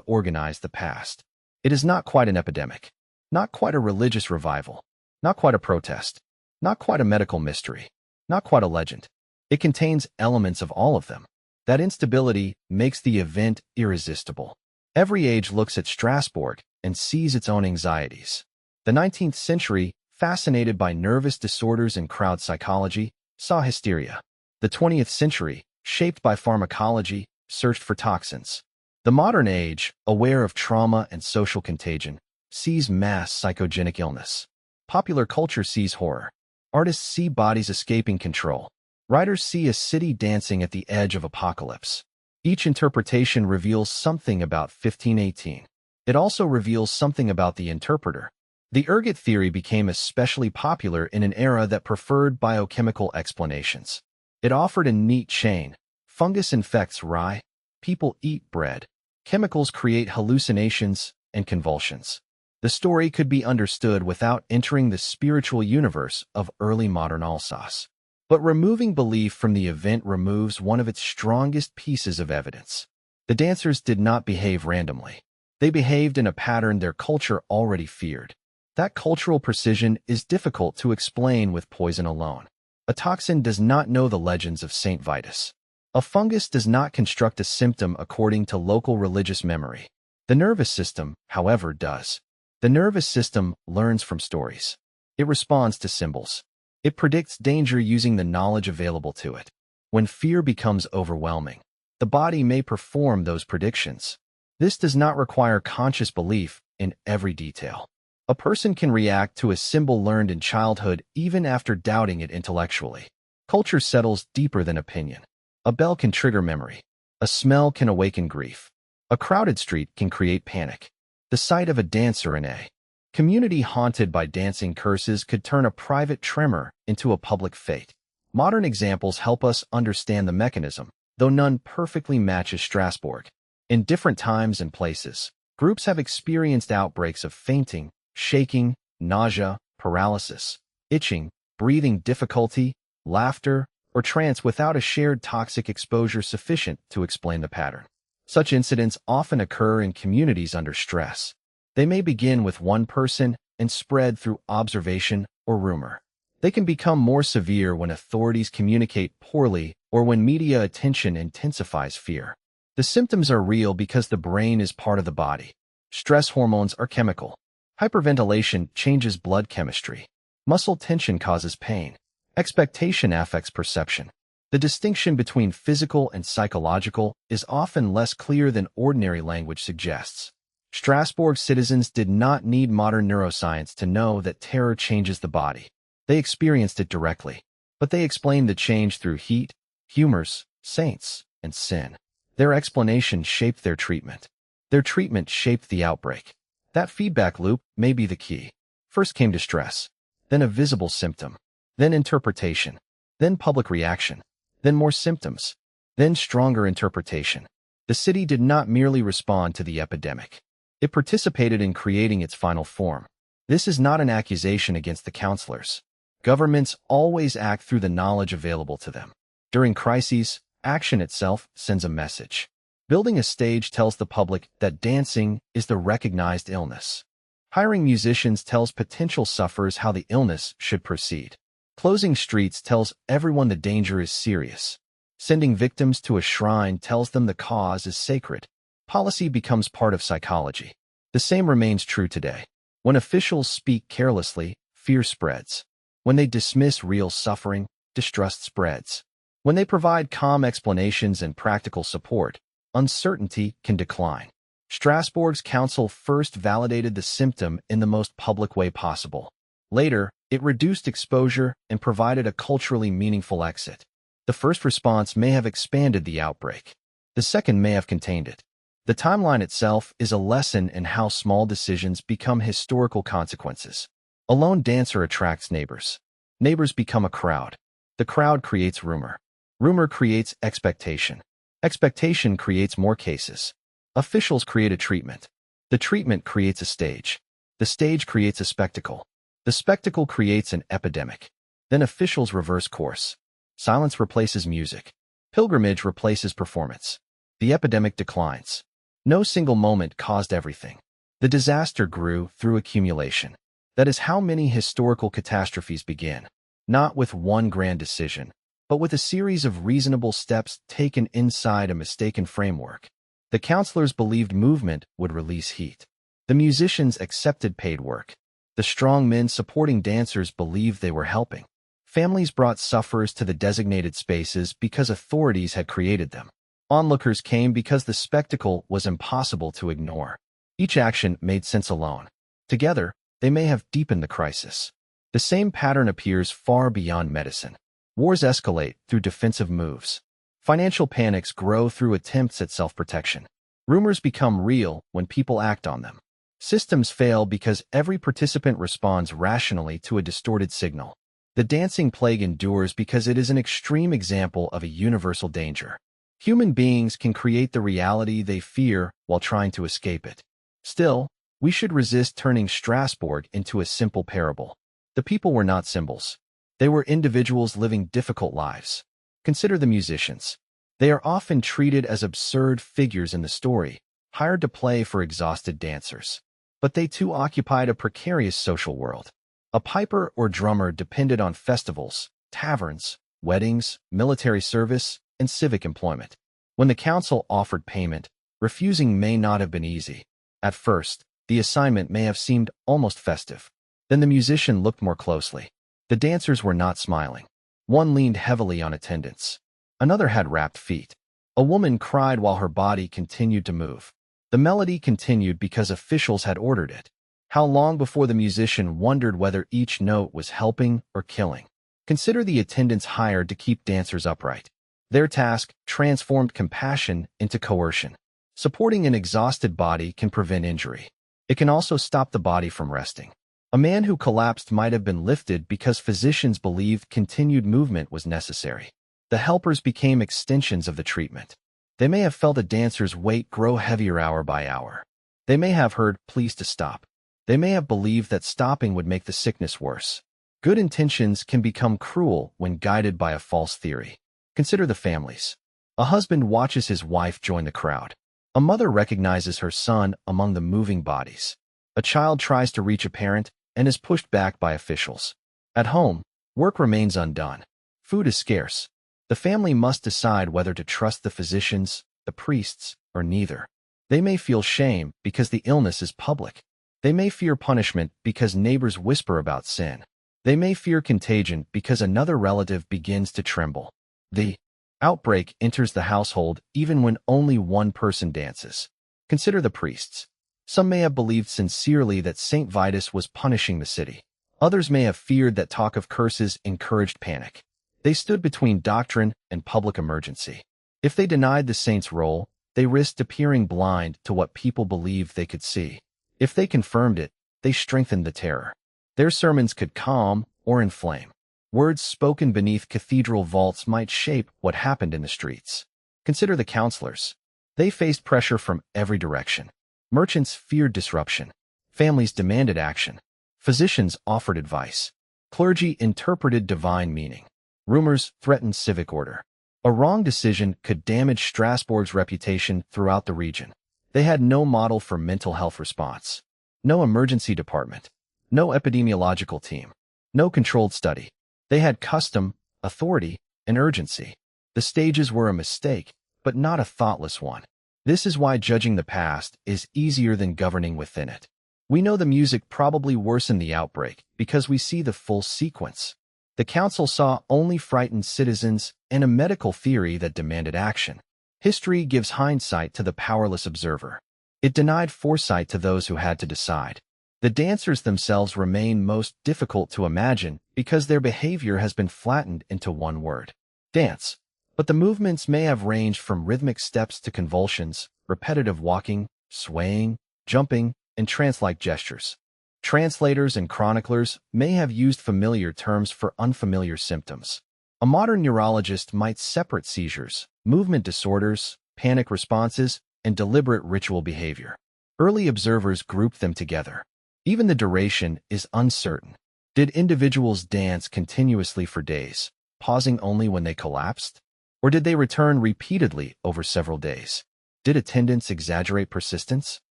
organize the past. It is not quite an epidemic, not quite a religious revival, not quite a protest, not quite a medical mystery, not quite a legend. It contains elements of all of them. That instability makes the event irresistible. Every age looks at Strasbourg and sees its own anxieties. The 19th century, fascinated by nervous disorders and crowd psychology, saw hysteria. The 20th century, shaped by pharmacology, searched for toxins. The modern age, aware of trauma and social contagion, sees mass psychogenic illness. Popular culture sees horror. Artists see bodies escaping control. Writers see a city dancing at the edge of apocalypse. Each interpretation reveals something about 1518. It also reveals something about the interpreter. The ergot theory became especially popular in an era that preferred biochemical explanations. It offered a neat chain. Fungus infects rye. People eat bread. Chemicals create hallucinations and convulsions. The story could be understood without entering the spiritual universe of early modern Alsace. But removing belief from the event removes one of its strongest pieces of evidence. The dancers did not behave randomly. They behaved in a pattern their culture already feared. That cultural precision is difficult to explain with poison alone. A toxin does not know the legends of Saint Vitus. A fungus does not construct a symptom according to local religious memory. The nervous system, however, does. The nervous system learns from stories. It responds to symbols. It predicts danger using the knowledge available to it. When fear becomes overwhelming, the body may perform those predictions. This does not require conscious belief in every detail. A person can react to a symbol learned in childhood even after doubting it intellectually. Culture settles deeper than opinion. A bell can trigger memory. A smell can awaken grief. A crowded street can create panic. The sight of a dancer in a community haunted by dancing curses could turn a private tremor into a public fate. Modern examples help us understand the mechanism, though none perfectly matches Strasbourg. In different times and places, groups have experienced outbreaks of fainting, shaking, nausea, paralysis, itching, breathing difficulty, laughter, or trance without a shared toxic exposure sufficient to explain the pattern. Such incidents often occur in communities under stress. They may begin with one person and spread through observation or rumor. They can become more severe when authorities communicate poorly or when media attention intensifies fear. The symptoms are real because the brain is part of the body. Stress hormones are chemical. Hyperventilation changes blood chemistry. Muscle tension causes pain. Expectation affects perception. The distinction between physical and psychological is often less clear than ordinary language suggests. Strasbourg citizens did not need modern neuroscience to know that terror changes the body. They experienced it directly, but they explained the change through heat, humors, saints, and sin. Their explanation shaped their treatment. Their treatment shaped the outbreak. That feedback loop may be the key. First came distress, then a visible symptom, then interpretation, then public reaction, then more symptoms, then stronger interpretation. The city did not merely respond to the epidemic. It participated in creating its final form. This is not an accusation against the counselors. Governments always act through the knowledge available to them. During crises, action itself sends a message. Building a stage tells the public that dancing is the recognized illness. Hiring musicians tells potential sufferers how the illness should proceed. Closing streets tells everyone the danger is serious. Sending victims to a shrine tells them the cause is sacred. Policy becomes part of psychology. The same remains true today. When officials speak carelessly, fear spreads. When they dismiss real suffering, distrust spreads. When they provide calm explanations and practical support, uncertainty can decline. Strasbourg's council first validated the symptom in the most public way possible. Later, it reduced exposure and provided a culturally meaningful exit. The first response may have expanded the outbreak. The second may have contained it. The timeline itself is a lesson in how small decisions become historical consequences. A lone dancer attracts neighbors. Neighbors become a crowd. The crowd creates rumor. Rumor creates expectation. Expectation creates more cases. Officials create a treatment. The treatment creates a stage. The stage creates a spectacle. The spectacle creates an epidemic. Then officials reverse course. Silence replaces music. Pilgrimage replaces performance. The epidemic declines. No single moment caused everything. The disaster grew through accumulation. That is how many historical catastrophes begin. Not with one grand decision, but with a series of reasonable steps taken inside a mistaken framework. The counselors believed movement would release heat. The musicians accepted paid work. The strong men supporting dancers believed they were helping. Families brought sufferers to the designated spaces because authorities had created them. Onlookers came because the spectacle was impossible to ignore. Each action made sense alone. Together, they may have deepened the crisis. The same pattern appears far beyond medicine. Wars escalate through defensive moves. Financial panics grow through attempts at self-protection. Rumors become real when people act on them. Systems fail because every participant responds rationally to a distorted signal. The dancing plague endures because it is an extreme example of a universal danger. Human beings can create the reality they fear while trying to escape it. Still, we should resist turning Strasbourg into a simple parable. The people were not symbols. They were individuals living difficult lives. Consider the musicians. They are often treated as absurd figures in the story, hired to play for exhausted dancers. But they too occupied a precarious social world. A piper or drummer depended on festivals, taverns, weddings, military service, and civic employment. When the council offered payment, refusing may not have been easy. At first, the assignment may have seemed almost festive. Then the musician looked more closely. The dancers were not smiling. One leaned heavily on attendance. Another had wrapped feet. A woman cried while her body continued to move. The melody continued because officials had ordered it. How long before the musician wondered whether each note was helping or killing? Consider the attendants hired to keep dancers upright. Their task transformed compassion into coercion. Supporting an exhausted body can prevent injury. It can also stop the body from resting. A man who collapsed might have been lifted because physicians believed continued movement was necessary. The helpers became extensions of the treatment. They may have felt a dancer's weight grow heavier hour by hour. They may have heard, "Please to stop." They may have believed that stopping would make the sickness worse. Good intentions can become cruel when guided by a false theory. Consider the families. A husband watches his wife join the crowd. A mother recognizes her son among the moving bodies. A child tries to reach a parent and is pushed back by officials. At home, work remains undone. Food is scarce. The family must decide whether to trust the physicians, the priests, or neither. They may feel shame because the illness is public. They may fear punishment because neighbors whisper about sin. They may fear contagion because another relative begins to tremble. The outbreak enters the household even when only one person dances. Consider the priests. Some may have believed sincerely that Saint Vitus was punishing the city. Others may have feared that talk of curses encouraged panic. They stood between doctrine and public emergency. If they denied the saint's role, they risked appearing blind to what people believed they could see. If they confirmed it, they strengthened the terror. Their sermons could calm or inflame. Words spoken beneath cathedral vaults might shape what happened in the streets. Consider the counselors. They faced pressure from every direction. Merchants feared disruption. Families demanded action. Physicians offered advice. Clergy interpreted divine meaning. Rumors threatened civic order. A wrong decision could damage Strasbourg's reputation throughout the region. They had no model for mental health response. No emergency department. No epidemiological team. No controlled study. They had custom, authority, and urgency. The stages were a mistake, but not a thoughtless one. This is why judging the past is easier than governing within it. We know the music probably worsened the outbreak because we see the full sequence. The council saw only frightened citizens and a medical theory that demanded action. History gives hindsight to the powerless observer. It denied foresight to those who had to decide. The dancers themselves remain most difficult to imagine because their behavior has been flattened into one word: dance. But the movements may have ranged from rhythmic steps to convulsions, repetitive walking, swaying, jumping, and trance-like gestures. Translators and chroniclers may have used familiar terms for unfamiliar symptoms. A modern neurologist might separate seizures, movement disorders, panic responses, and deliberate ritual behavior. Early observers grouped them together. Even the duration is uncertain. Did individuals dance continuously for days, pausing only when they collapsed? Or did they return repeatedly over several days? Did attendants exaggerate persistence?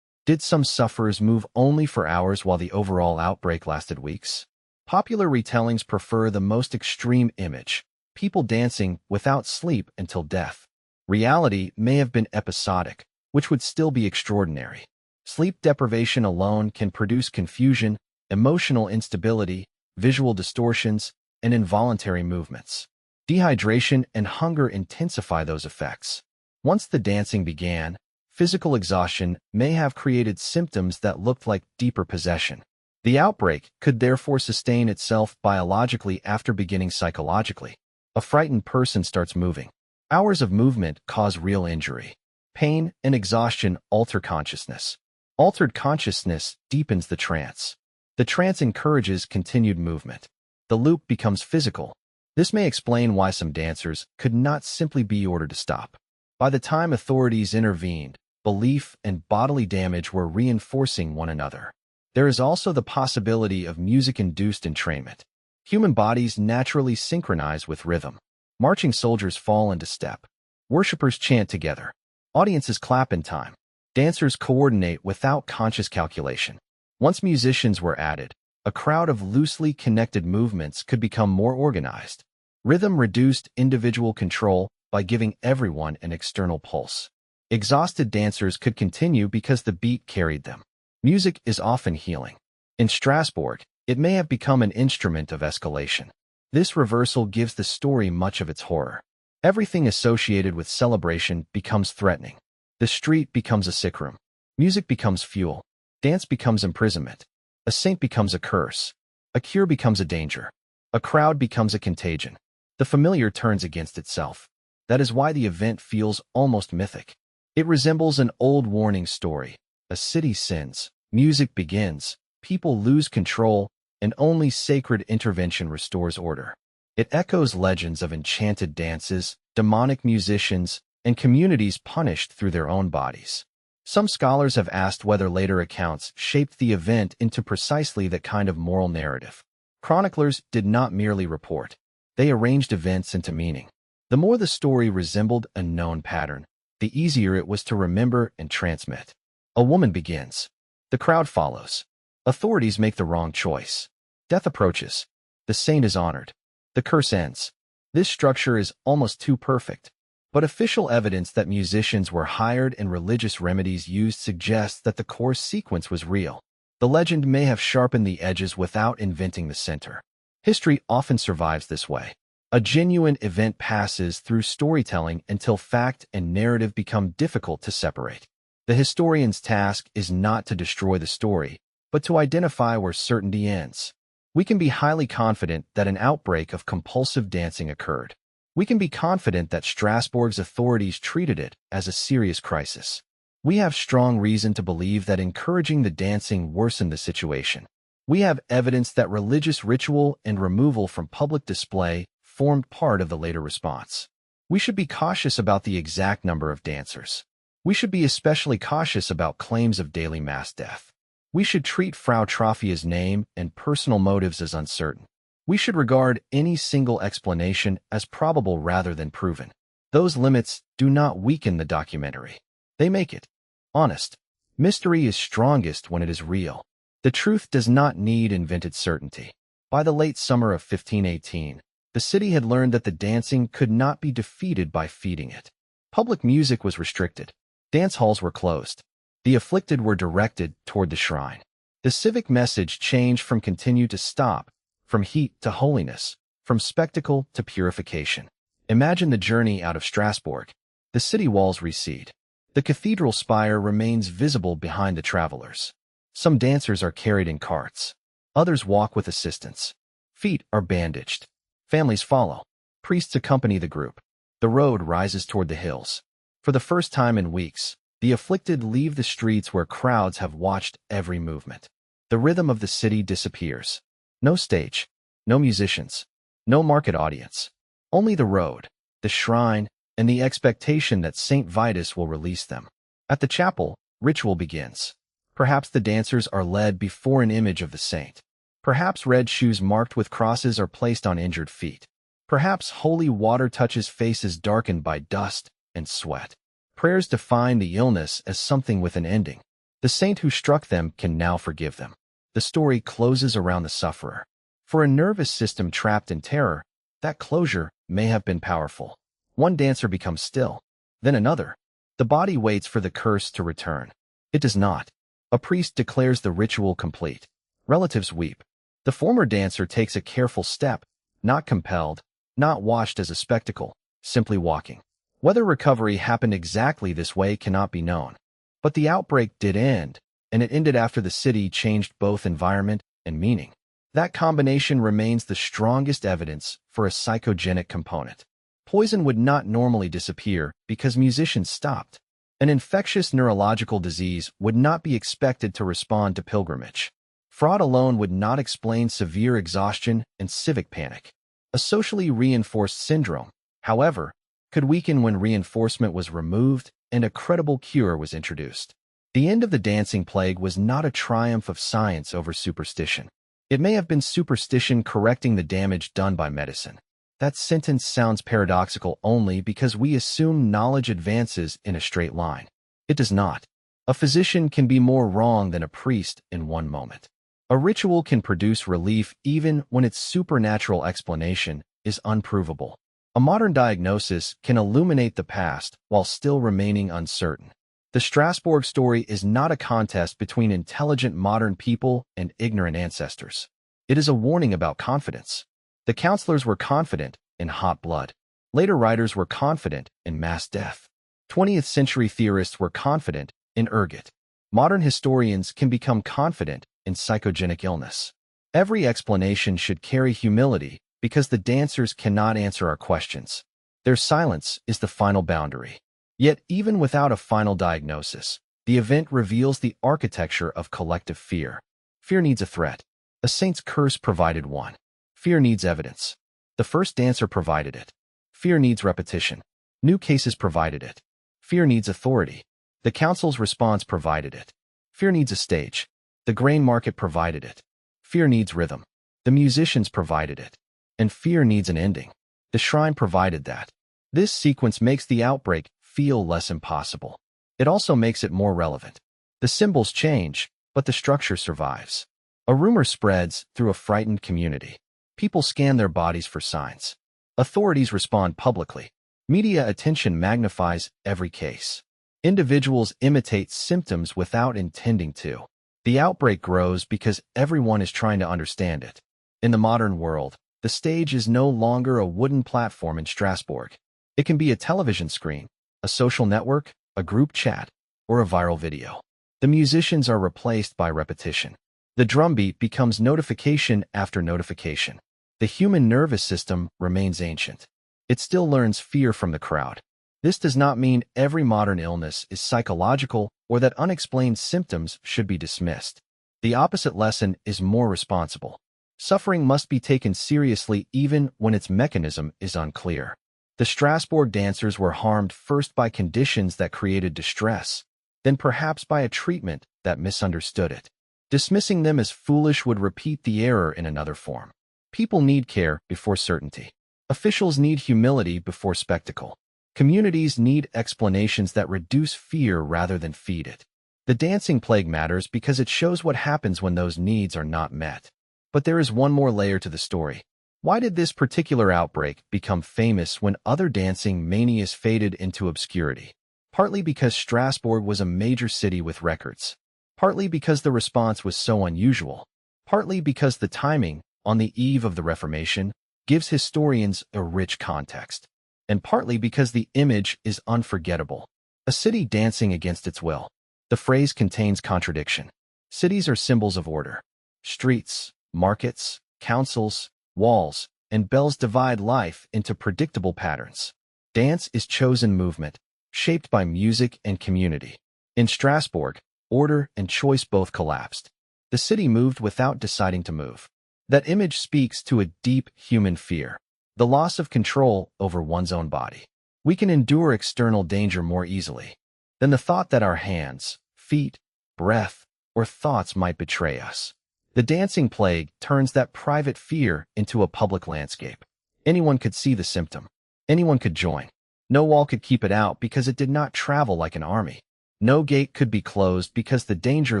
Did some sufferers move only for hours while the overall outbreak lasted weeks? Popular retellings prefer the most extreme image: people dancing without sleep until death. Reality may have been episodic, which would still be extraordinary. Sleep deprivation alone can produce confusion, emotional instability, visual distortions, and involuntary movements. Dehydration and hunger intensify those effects. Once the dancing began, physical exhaustion may have created symptoms that looked like deeper possession. The outbreak could therefore sustain itself biologically after beginning psychologically. A frightened person starts moving. Hours of movement cause real injury. Pain and exhaustion alter consciousness. Altered consciousness deepens the trance. The trance encourages continued movement. The loop becomes physical. This may explain why some dancers could not simply be ordered to stop. By the time authorities intervened, belief and bodily damage were reinforcing one another. There is also the possibility of music-induced entrainment. Human bodies naturally synchronize with rhythm. Marching soldiers fall into step. Worshippers chant together. Audiences clap in time. Dancers coordinate without conscious calculation. Once musicians were added, a crowd of loosely connected movements could become more organized. Rhythm reduced individual control by giving everyone an external pulse. Exhausted dancers could continue because the beat carried them. Music is often healing. In Strasbourg, it may have become an instrument of escalation. This reversal gives the story much of its horror. Everything associated with celebration becomes threatening. The street becomes a sick room. Music becomes fuel. Dance becomes imprisonment. A saint becomes a curse. A cure becomes a danger. A crowd becomes a contagion. The familiar turns against itself. That is why the event feels almost mythic. It resembles an old warning story. A city sins. Music begins. People lose control, and only sacred intervention restores order. It echoes legends of enchanted dances, demonic musicians, and communities punished through their own bodies. Some scholars have asked whether later accounts shaped the event into precisely that kind of moral narrative. Chroniclers did not merely report. They arranged events into meaning. The more the story resembled a known pattern, the easier it was to remember and transmit. A woman begins. The crowd follows. Authorities make the wrong choice. Death approaches. The saint is honored. The curse ends. This structure is almost too perfect. But official evidence that musicians were hired and religious remedies used suggests that the course sequence was real. The legend may have sharpened the edges without inventing the center. History often survives this way. A genuine event passes through storytelling until fact and narrative become difficult to separate. The historian's task is not to destroy the story, but to identify where certainty ends. We can be highly confident that an outbreak of compulsive dancing occurred. We can be confident that Strasbourg's authorities treated it as a serious crisis. We have strong reason to believe that encouraging the dancing worsened the situation. We have evidence that religious ritual and removal from public display formed part of the later response. We should be cautious about the exact number of dancers. We should be especially cautious about claims of daily mass death. We should treat Frau Troffea's name and personal motives as uncertain. We should regard any single explanation as probable rather than proven. Those limits do not weaken the documentary. They make it honest. Mystery is strongest when it is real. The truth does not need invented certainty. By the late summer of 1518, the city had learned that the dancing could not be defeated by feeding it. Public music was restricted. Dance halls were closed. The afflicted were directed toward the shrine. The civic message changed from continue to stop, from heat to holiness, from spectacle to purification. Imagine the journey out of Strasbourg. The city walls recede. The cathedral spire remains visible behind the travelers. Some dancers are carried in carts. Others walk with assistants. Feet are bandaged. Families follow. Priests accompany the group. The road rises toward the hills. For the first time in weeks, the afflicted leave the streets where crowds have watched every movement. The rhythm of the city disappears. No stage, no musicians, no market audience. Only the road, the shrine, and the expectation that Saint Vitus will release them. At the chapel, ritual begins. Perhaps the dancers are led before an image of the saint. Perhaps red shoes marked with crosses are placed on injured feet. Perhaps holy water touches faces darkened by dust and sweat. Prayers define the illness as something with an ending. The saint who struck them can now forgive them. The story closes around the sufferer. For a nervous system trapped in terror, that closure may have been powerful. One dancer becomes still, then another. The body waits for the curse to return. It does not. A priest declares the ritual complete. Relatives weep. The former dancer takes a careful step, not compelled, not watched as a spectacle, simply walking. Whether recovery happened exactly this way cannot be known. But the outbreak did end, and it ended after the city changed both environment and meaning. That combination remains the strongest evidence for a psychogenic component. Poison would not normally disappear because musicians stopped. An infectious neurological disease would not be expected to respond to pilgrimage. Fraud alone would not explain severe exhaustion and civic panic. A socially reinforced syndrome, however, could weaken when reinforcement was removed and a credible cure was introduced. The end of the dancing plague was not a triumph of science over superstition. It may have been superstition correcting the damage done by medicine. That sentence sounds paradoxical only because we assume knowledge advances in a straight line. It does not. A physician can be more wrong than a priest in one moment. A ritual can produce relief even when its supernatural explanation is unprovable. A modern diagnosis can illuminate the past while still remaining uncertain. The Strasbourg story is not a contest between intelligent modern people and ignorant ancestors. It is a warning about confidence. The counselors were confident in hot blood. Later writers were confident in mass death. 20th century theorists were confident in ergot. Modern historians can become confident in psychogenic illness. Every explanation should carry humility because the dancers cannot answer our questions. Their silence is the final boundary. Yet, even without a final diagnosis, the event reveals the architecture of collective fear. Fear needs a threat. A saint's curse provided one. Fear needs evidence. The first dancer provided it. Fear needs repetition. New cases provided it. Fear needs authority. The council's response provided it. Fear needs a stage. The grain market provided it. Fear needs rhythm. The musicians provided it. And fear needs an ending. The shrine provided that. This sequence makes the outbreak feel less impossible. It also makes it more relevant. The symbols change, but the structure survives. A rumor spreads through a frightened community. People scan their bodies for signs. Authorities respond publicly. Media attention magnifies every case. Individuals imitate symptoms without intending to. The outbreak grows because everyone is trying to understand it. In the modern world, the stage is no longer a wooden platform in Strasbourg. It can be a television screen, a social network, a group chat, or a viral video. The musicians are replaced by repetition. The drumbeat becomes notification after notification. The human nervous system remains ancient. It still learns fear from the crowd. This does not mean every modern illness is psychological or that unexplained symptoms should be dismissed. The opposite lesson is more responsible. Suffering must be taken seriously even when its mechanism is unclear. The Strasbourg dancers were harmed first by conditions that created distress, then perhaps by a treatment that misunderstood it. Dismissing them as foolish would repeat the error in another form. People need care before certainty. Officials need humility before spectacle. Communities need explanations that reduce fear rather than feed it. The dancing plague matters because it shows what happens when those needs are not met. But there is one more layer to the story. Why did this particular outbreak become famous when other dancing manias faded into obscurity? Partly because Strasbourg was a major city with records. Partly because the response was so unusual. Partly because the timing, on the eve of the Reformation, gives historians a rich context. And partly because the image is unforgettable. A city dancing against its will. The phrase contains contradiction. Cities are symbols of order. Streets, markets, councils, walls, and bells divide life into predictable patterns. Dance is chosen movement, shaped by music and community. In Strasbourg, order and choice both collapsed. The city moved without deciding to move. That image speaks to a deep human fear, the loss of control over one's own body. We can endure external danger more easily than the thought that our hands, feet, breath, or thoughts might betray us. The dancing plague turns that private fear into a public landscape. Anyone could see the symptom. Anyone could join. No wall could keep it out because it did not travel like an army. No gate could be closed because the danger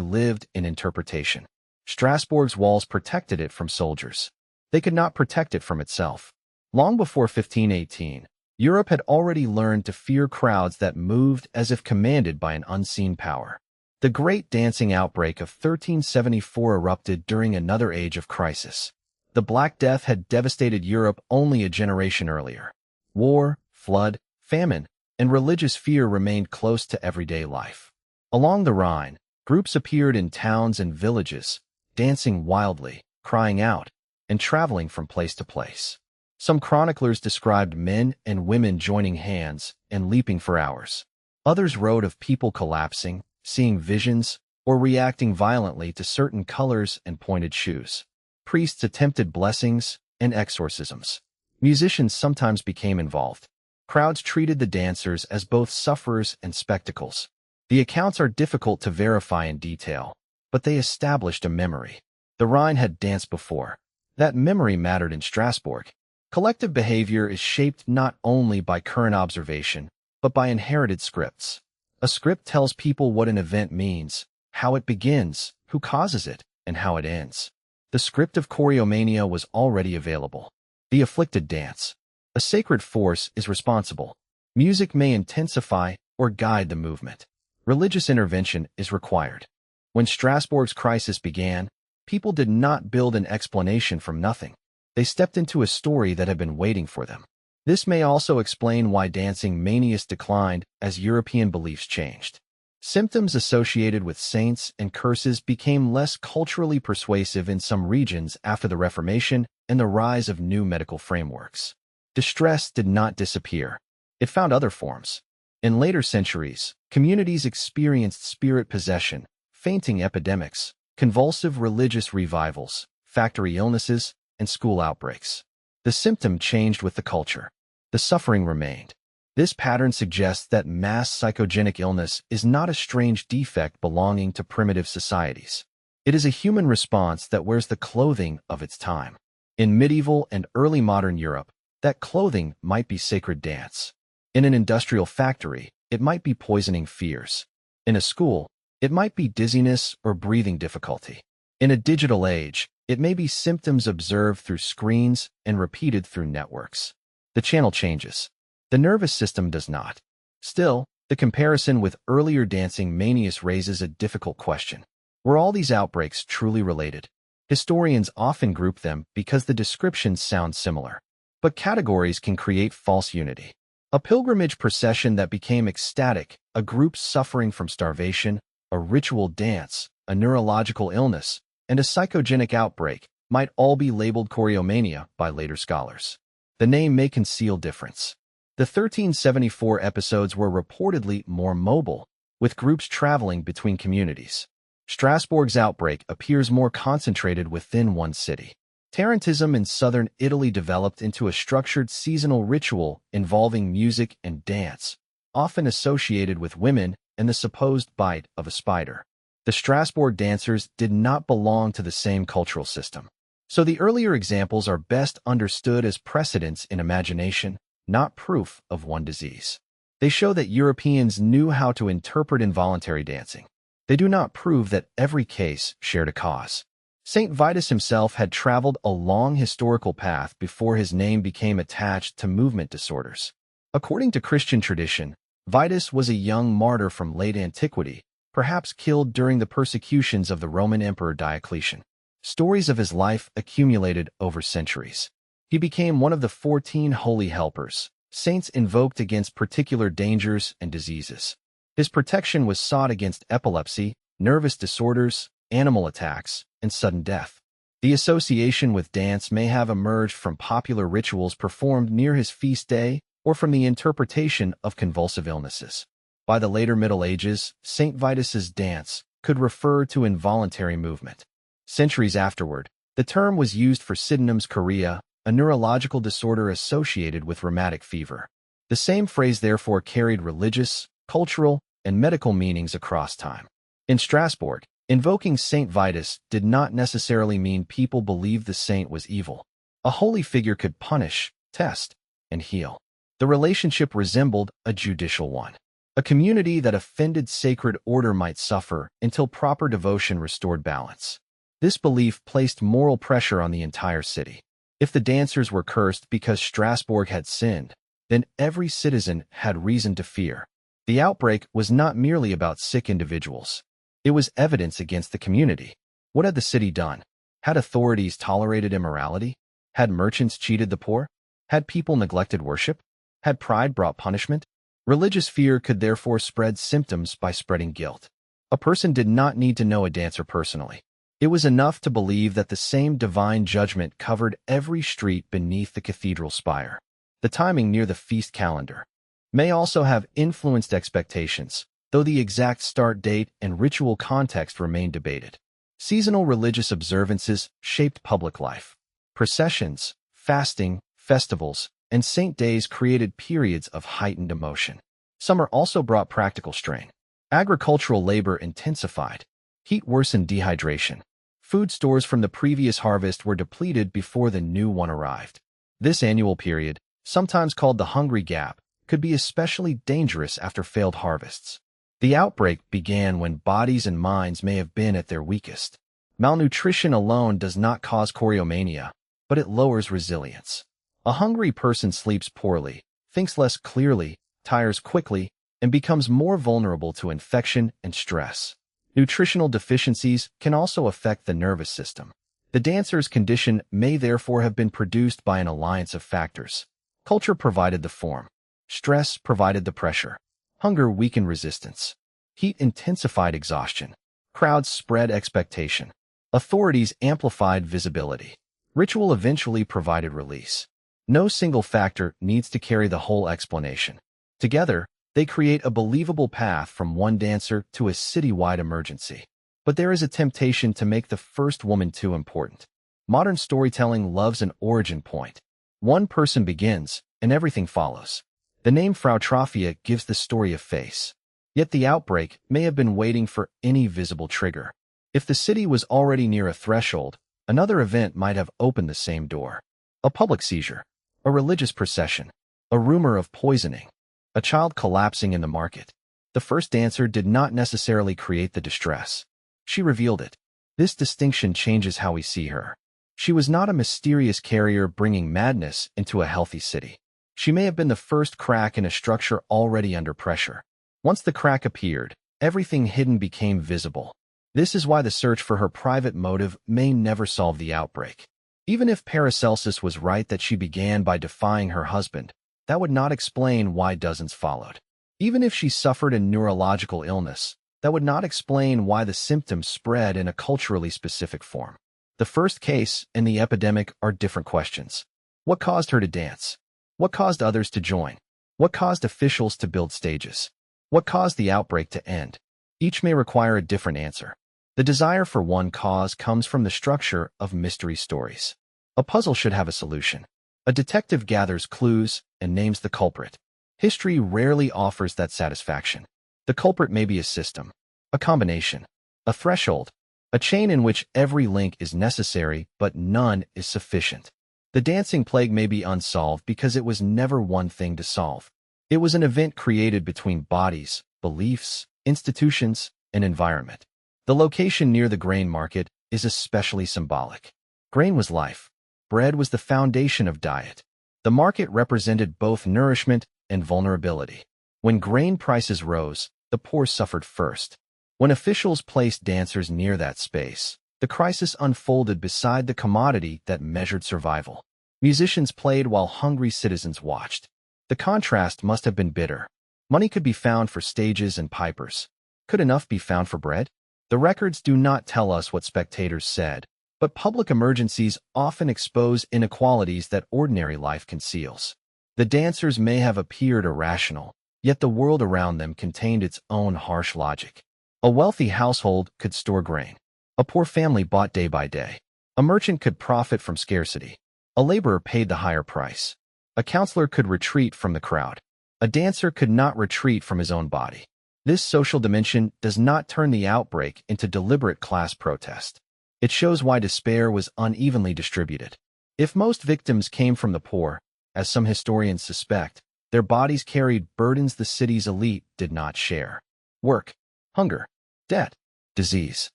lived in interpretation. Strasbourg's walls protected it from soldiers. They could not protect it from itself. Long before 1518, Europe had already learned to fear crowds that moved as if commanded by an unseen power. The Great Dancing Outbreak of 1374 erupted during another age of crisis. The Black Death had devastated Europe only a generation earlier. War, flood, famine, and religious fear remained close to everyday life. Along the Rhine, groups appeared in towns and villages, dancing wildly, crying out, and traveling from place to place. Some chroniclers described men and women joining hands and leaping for hours. Others wrote of people collapsing, seeing visions, or reacting violently to certain colors and pointed shoes. Priests attempted blessings and exorcisms. Musicians sometimes became involved. Crowds treated the dancers as both sufferers and spectacles. The accounts are difficult to verify in detail, but they established a memory. The Rhine had danced before. That memory mattered in Strasbourg. Collective behavior is shaped not only by current observation, but by inherited scripts. A script tells people what an event means, how it begins, who causes it, and how it ends. The script of choreomania was already available. The afflicted dance. A sacred force is responsible. Music may intensify or guide the movement. Religious intervention is required. When Strasbourg's crisis began, people did not build an explanation from nothing. They stepped into a story that had been waiting for them. This may also explain why dancing manias declined as European beliefs changed. Symptoms associated with saints and curses became less culturally persuasive in some regions after the Reformation and the rise of new medical frameworks. Distress did not disappear. It found other forms. In later centuries, communities experienced spirit possession, fainting epidemics, convulsive religious revivals, factory illnesses, and school outbreaks. The symptom changed with the culture. The suffering remained. This pattern suggests that mass psychogenic illness is not a strange defect belonging to primitive societies. It is a human response that wears the clothing of its time. In medieval and early modern Europe, that clothing might be sacred dance. In an industrial factory, it might be poisoning fears. In a school, it might be dizziness or breathing difficulty. In a digital age, it may be symptoms observed through screens and repeated through networks. The channel changes. The nervous system does not. Still, the comparison with earlier dancing manias raises a difficult question. Were all these outbreaks truly related? Historians often group them because the descriptions sound similar. But categories can create false unity. A pilgrimage procession that became ecstatic, a group suffering from starvation, a ritual dance, a neurological illness, and a psychogenic outbreak might all be labeled choreomania by later scholars. The name may conceal difference. The 1374 episodes were reportedly more mobile, with groups traveling between communities. Strasbourg's outbreak appears more concentrated within one city. Tarantism in southern Italy developed into a structured seasonal ritual involving music and dance, often associated with women and the supposed bite of a spider. The Strasbourg dancers did not belong to the same cultural system. So the earlier examples are best understood as precedents in imagination, not proof of one disease. They show that Europeans knew how to interpret involuntary dancing. They do not prove that every case shared a cause. Saint Vitus himself had traveled a long historical path before his name became attached to movement disorders. According to Christian tradition, Vitus was a young martyr from late antiquity, perhaps killed during the persecutions of the Roman Emperor Diocletian. Stories of his life accumulated over centuries. He became one of the 14 holy helpers, saints invoked against particular dangers and diseases. His protection was sought against epilepsy, nervous disorders, animal attacks, and sudden death. The association with dance may have emerged from popular rituals performed near his feast day or from the interpretation of convulsive illnesses. By the later Middle Ages, Saint Vitus's dance could refer to involuntary movement. Centuries afterward, the term was used for synonyms chorea, a neurological disorder associated with rheumatic fever. The same phrase therefore carried religious, cultural, and medical meanings across time. In Strasbourg, invoking Saint Vitus did not necessarily mean people believed the saint was evil. A holy figure could punish, test, and heal. The relationship resembled a judicial one. A community that offended sacred order might suffer until proper devotion restored balance. This belief placed moral pressure on the entire city. If the dancers were cursed because Strasbourg had sinned, then every citizen had reason to fear. The outbreak was not merely about sick individuals. It was evidence against the community. What had the city done? Had authorities tolerated immorality? Had merchants cheated the poor? Had people neglected worship? Had pride brought punishment? Religious fear could therefore spread symptoms by spreading guilt. A person did not need to know a dancer personally. It was enough to believe that the same divine judgment covered every street beneath the cathedral spire. The timing near the feast calendar may also have influenced expectations, though the exact start date and ritual context remain debated. Seasonal religious observances shaped public life. Processions, fasting, festivals, and saint days created periods of heightened emotion. Summer also brought practical strain. Agricultural labor intensified. Heat worsened dehydration. Food stores from the previous harvest were depleted before the new one arrived. This annual period, sometimes called the hungry gap, could be especially dangerous after failed harvests. The outbreak began when bodies and minds may have been at their weakest. Malnutrition alone does not cause choriomania, but it lowers resilience. A hungry person sleeps poorly, thinks less clearly, tires quickly, and becomes more vulnerable to infection and stress. Nutritional deficiencies can also affect the nervous system. The dancer's condition may therefore have been produced by an alliance of factors. Culture provided the form. Stress provided the pressure. Hunger weakened resistance. Heat intensified exhaustion. Crowds spread expectation. Authorities amplified visibility. Ritual eventually provided release. No single factor needs to carry the whole explanation. Together, they create a believable path from one dancer to a citywide emergency. But there is a temptation to make the first woman too important. Modern storytelling loves an origin point. One person begins, and everything follows. The name Frau Troffea gives the story a face. Yet the outbreak may have been waiting for any visible trigger. If the city was already near a threshold, another event might have opened the same door. A public seizure, a religious procession, a rumor of poisoning, a child collapsing in the market. The first dancer did not necessarily create the distress. She revealed it. This distinction changes how we see her. She was not a mysterious carrier bringing madness into a healthy city. She may have been the first crack in a structure already under pressure. Once the crack appeared, everything hidden became visible. This is why the search for her private motive may never solve the outbreak. Even if Paracelsus was right that she began by defying her husband, that would not explain why dozens followed. Even if she suffered a neurological illness, that would not explain why the symptoms spread in a culturally specific form. The first case and the epidemic are different questions. What caused her to dance? What caused others to join? What caused officials to build stages? What caused the outbreak to end? Each may require a different answer. The desire for one cause comes from the structure of mystery stories. A puzzle should have a solution. A detective gathers clues and names the culprit. History rarely offers that satisfaction. The culprit may be a system, a combination, a threshold, a chain in which every link is necessary but none is sufficient. The dancing plague may be unsolved because it was never one thing to solve. It was an event created between bodies, beliefs, institutions, and environment. The location near the grain market is especially symbolic. Grain was life. Bread was the foundation of diet. The market represented both nourishment and vulnerability. When grain prices rose, the poor suffered first. When officials placed dancers near that space, the crisis unfolded beside the commodity that measured survival. Musicians played while hungry citizens watched. The contrast must have been bitter. Money could be found for stages and pipers. Could enough be found for bread? The records do not tell us what spectators said, but public emergencies often expose inequalities that ordinary life conceals. The dancers may have appeared irrational, yet the world around them contained its own harsh logic. A wealthy household could store grain. A poor family bought day by day. A merchant could profit from scarcity. A laborer paid the higher price. A counselor could retreat from the crowd. A dancer could not retreat from his own body. This social dimension does not turn the outbreak into deliberate class protest. It shows why despair was unevenly distributed. If most victims came from the poor, as some historians suspect, their bodies carried burdens the city's elite did not share. Work, hunger, debt, disease,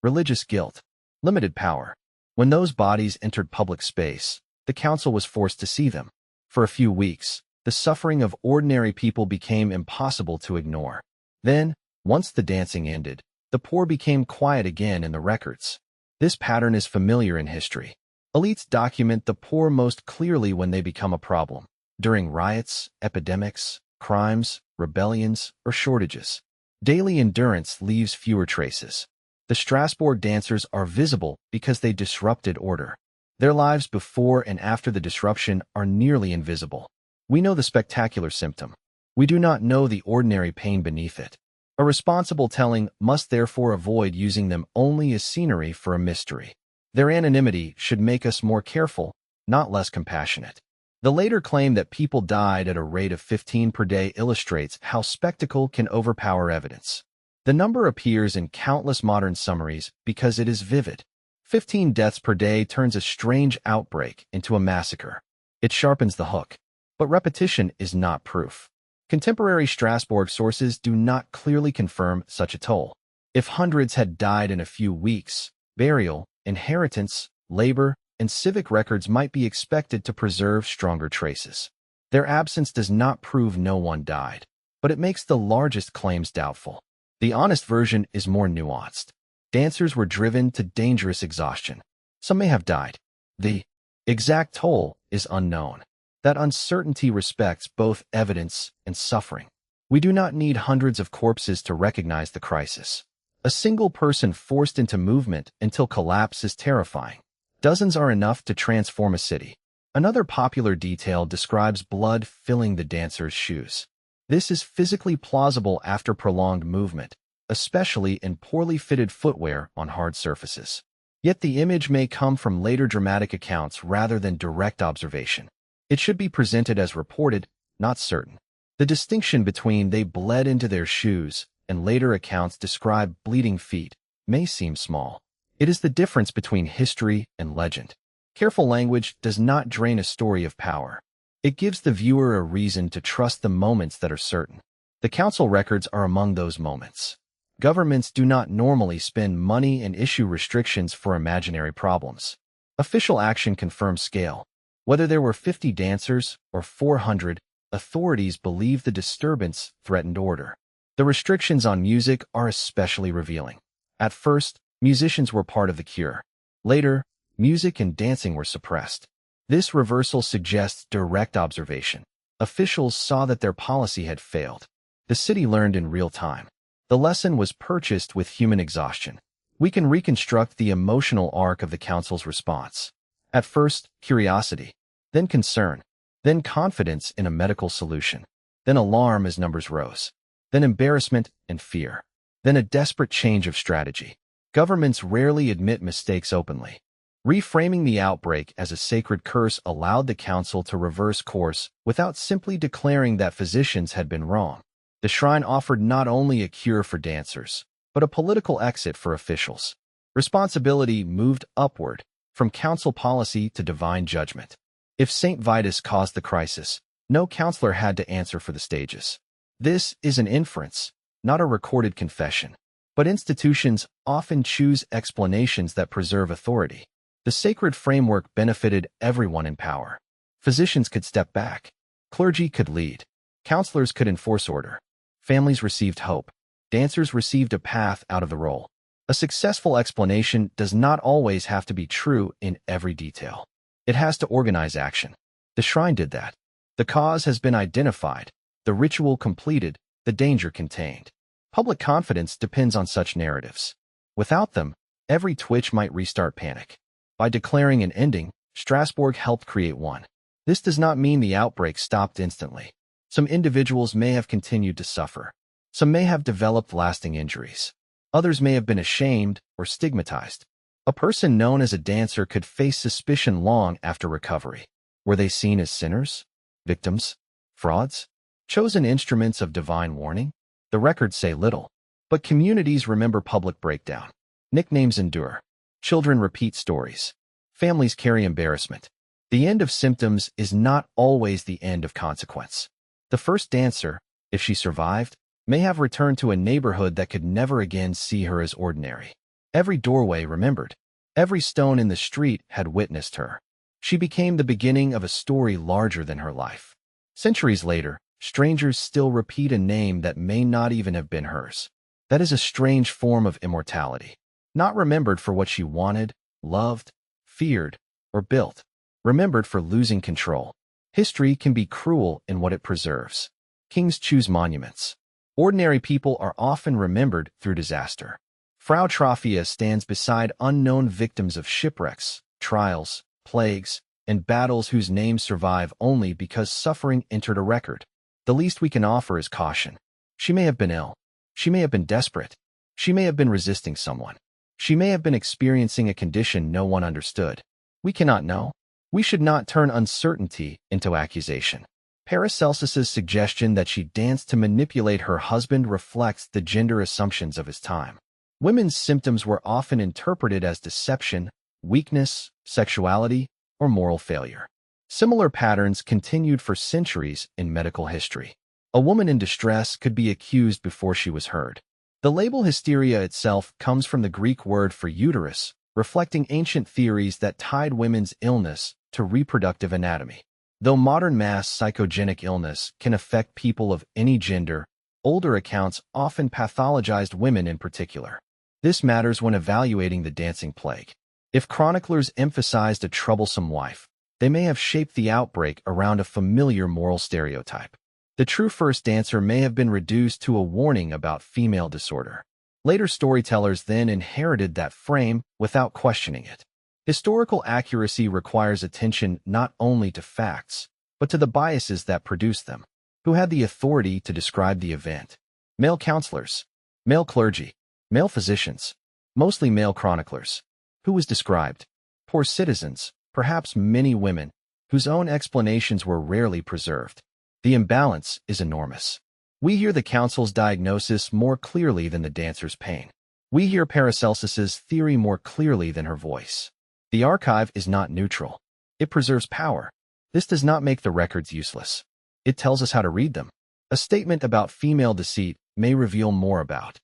religious guilt, limited power. When those bodies entered public space, the council was forced to see them. For a few weeks, the suffering of ordinary people became impossible to ignore. Then, once the dancing ended, the poor became quiet again in the records. This pattern is familiar in history. Elites document the poor most clearly when they become a problem, during riots, epidemics, crimes, rebellions, or shortages. Daily endurance leaves fewer traces. The Strasbourg dancers are visible because they disrupted order. Their lives before and after the disruption are nearly invisible. We know the spectacular symptom. We do not know the ordinary pain beneath it. A responsible telling must therefore avoid using them only as scenery for a mystery. Their anonymity should make us more careful, not less compassionate. The later claim that people died at a rate of 15 per day illustrates how spectacle can overpower evidence. The number appears in countless modern summaries because it is vivid. 15 deaths per day turns a strange outbreak into a massacre. It sharpens the hook. But repetition is not proof. Contemporary Strasbourg sources do not clearly confirm such a toll. If hundreds had died in a few weeks, burial, inheritance, labor, and civic records might be expected to preserve stronger traces. Their absence does not prove no one died, but it makes the largest claims doubtful. The honest version is more nuanced. Dancers were driven to dangerous exhaustion. Some may have died. The exact toll is unknown. That uncertainty respects both evidence and suffering. We do not need hundreds of corpses to recognize the crisis. A single person forced into movement until collapse is terrifying. Dozens are enough to transform a city. Another popular detail describes blood filling the dancer's shoes. This is physically plausible after prolonged movement, especially in poorly fitted footwear on hard surfaces. Yet the image may come from later dramatic accounts rather than direct observation. It should be presented as reported, not certain. The distinction between "they bled into their shoes" and later accounts describe bleeding feet may seem small. It is the difference between history and legend. Careful language does not drain a story of power. It gives the viewer a reason to trust the moments that are certain. The council records are among those moments. Governments do not normally spend money and issue restrictions for imaginary problems. Official action confirms scale. Whether there were 50 dancers or 400, authorities believe the disturbance threatened order. The restrictions on music are especially revealing. At first, musicians were part of the cure. Later, music and dancing were suppressed. This reversal suggests direct observation. Officials saw that their policy had failed. The city learned in real time. The lesson was purchased with human exhaustion. We can reconstruct the emotional arc of the council's response. At first, curiosity, then concern, then confidence in a medical solution, then alarm as numbers rose, then embarrassment and fear, then a desperate change of strategy. Governments rarely admit mistakes openly. Reframing the outbreak as a sacred curse allowed the council to reverse course without simply declaring that physicians had been wrong. The shrine offered not only a cure for dancers, but a political exit for officials. Responsibility moved upward, from council policy to divine judgment. If St. Vitus caused the crisis, no counselor had to answer for the stages. This is an inference, not a recorded confession. But institutions often choose explanations that preserve authority. The sacred framework benefited everyone in power. Physicians could step back. Clergy could lead. Counselors could enforce order. Families received hope. Dancers received a path out of the role. A successful explanation does not always have to be true in every detail. It has to organize action. The shrine did that. The cause has been identified, the ritual completed, the danger contained. Public confidence depends on such narratives. Without them, every twitch might restart panic. By declaring an ending, Strasbourg helped create one. This does not mean the outbreak stopped instantly. Some individuals may have continued to suffer. Some may have developed lasting injuries. Others may have been ashamed or stigmatized. A person known as a dancer could face suspicion long after recovery. Were they seen as sinners, victims, frauds, chosen instruments of divine warning? The records say little, but communities remember public breakdown. Nicknames endure. Children repeat stories. Families carry embarrassment. The end of symptoms is not always the end of consequence. The first dancer, if she survived, may have returned to a neighborhood that could never again see her as ordinary. Every doorway remembered. Every stone in the street had witnessed her. She became the beginning of a story larger than her life. Centuries later, strangers still repeat a name that may not even have been hers. That is a strange form of immortality. Not remembered for what she wanted, loved, feared, or built. Remembered for losing control. History can be cruel in what it preserves. Kings choose monuments. Ordinary people are often remembered through disaster. Frau Troffea stands beside unknown victims of shipwrecks, trials, plagues, and battles whose names survive only because suffering entered a record. The least we can offer is caution. She may have been ill. She may have been desperate. She may have been resisting someone. She may have been experiencing a condition no one understood. We cannot know. We should not turn uncertainty into accusation. Paracelsus's suggestion that she danced to manipulate her husband reflects the gender assumptions of his time. Women's symptoms were often interpreted as deception, weakness, sexuality, or moral failure. Similar patterns continued for centuries in medical history. A woman in distress could be accused before she was heard. The label hysteria itself comes from the Greek word for uterus, reflecting ancient theories that tied women's illness to reproductive anatomy. Though modern mass psychogenic illness can affect people of any gender, older accounts often pathologized women in particular. This matters when evaluating the dancing plague. If chroniclers emphasized a troublesome wife, they may have shaped the outbreak around a familiar moral stereotype. The true first dancer may have been reduced to a warning about female disorder. Later storytellers then inherited that frame without questioning it. Historical accuracy requires attention not only to facts, but to the biases that produce them. Who had the authority to describe the event? Male counselors, male clergy, male physicians, mostly male chroniclers. Who was described? Poor citizens, perhaps many women, whose own explanations were rarely preserved. The imbalance is enormous. We hear the council's diagnosis more clearly than the dancer's pain. We hear Paracelsus's theory more clearly than her voice. The archive is not neutral. It preserves power. This does not make the records useless. It tells us how to read them. A statement about female deceit may reveal more about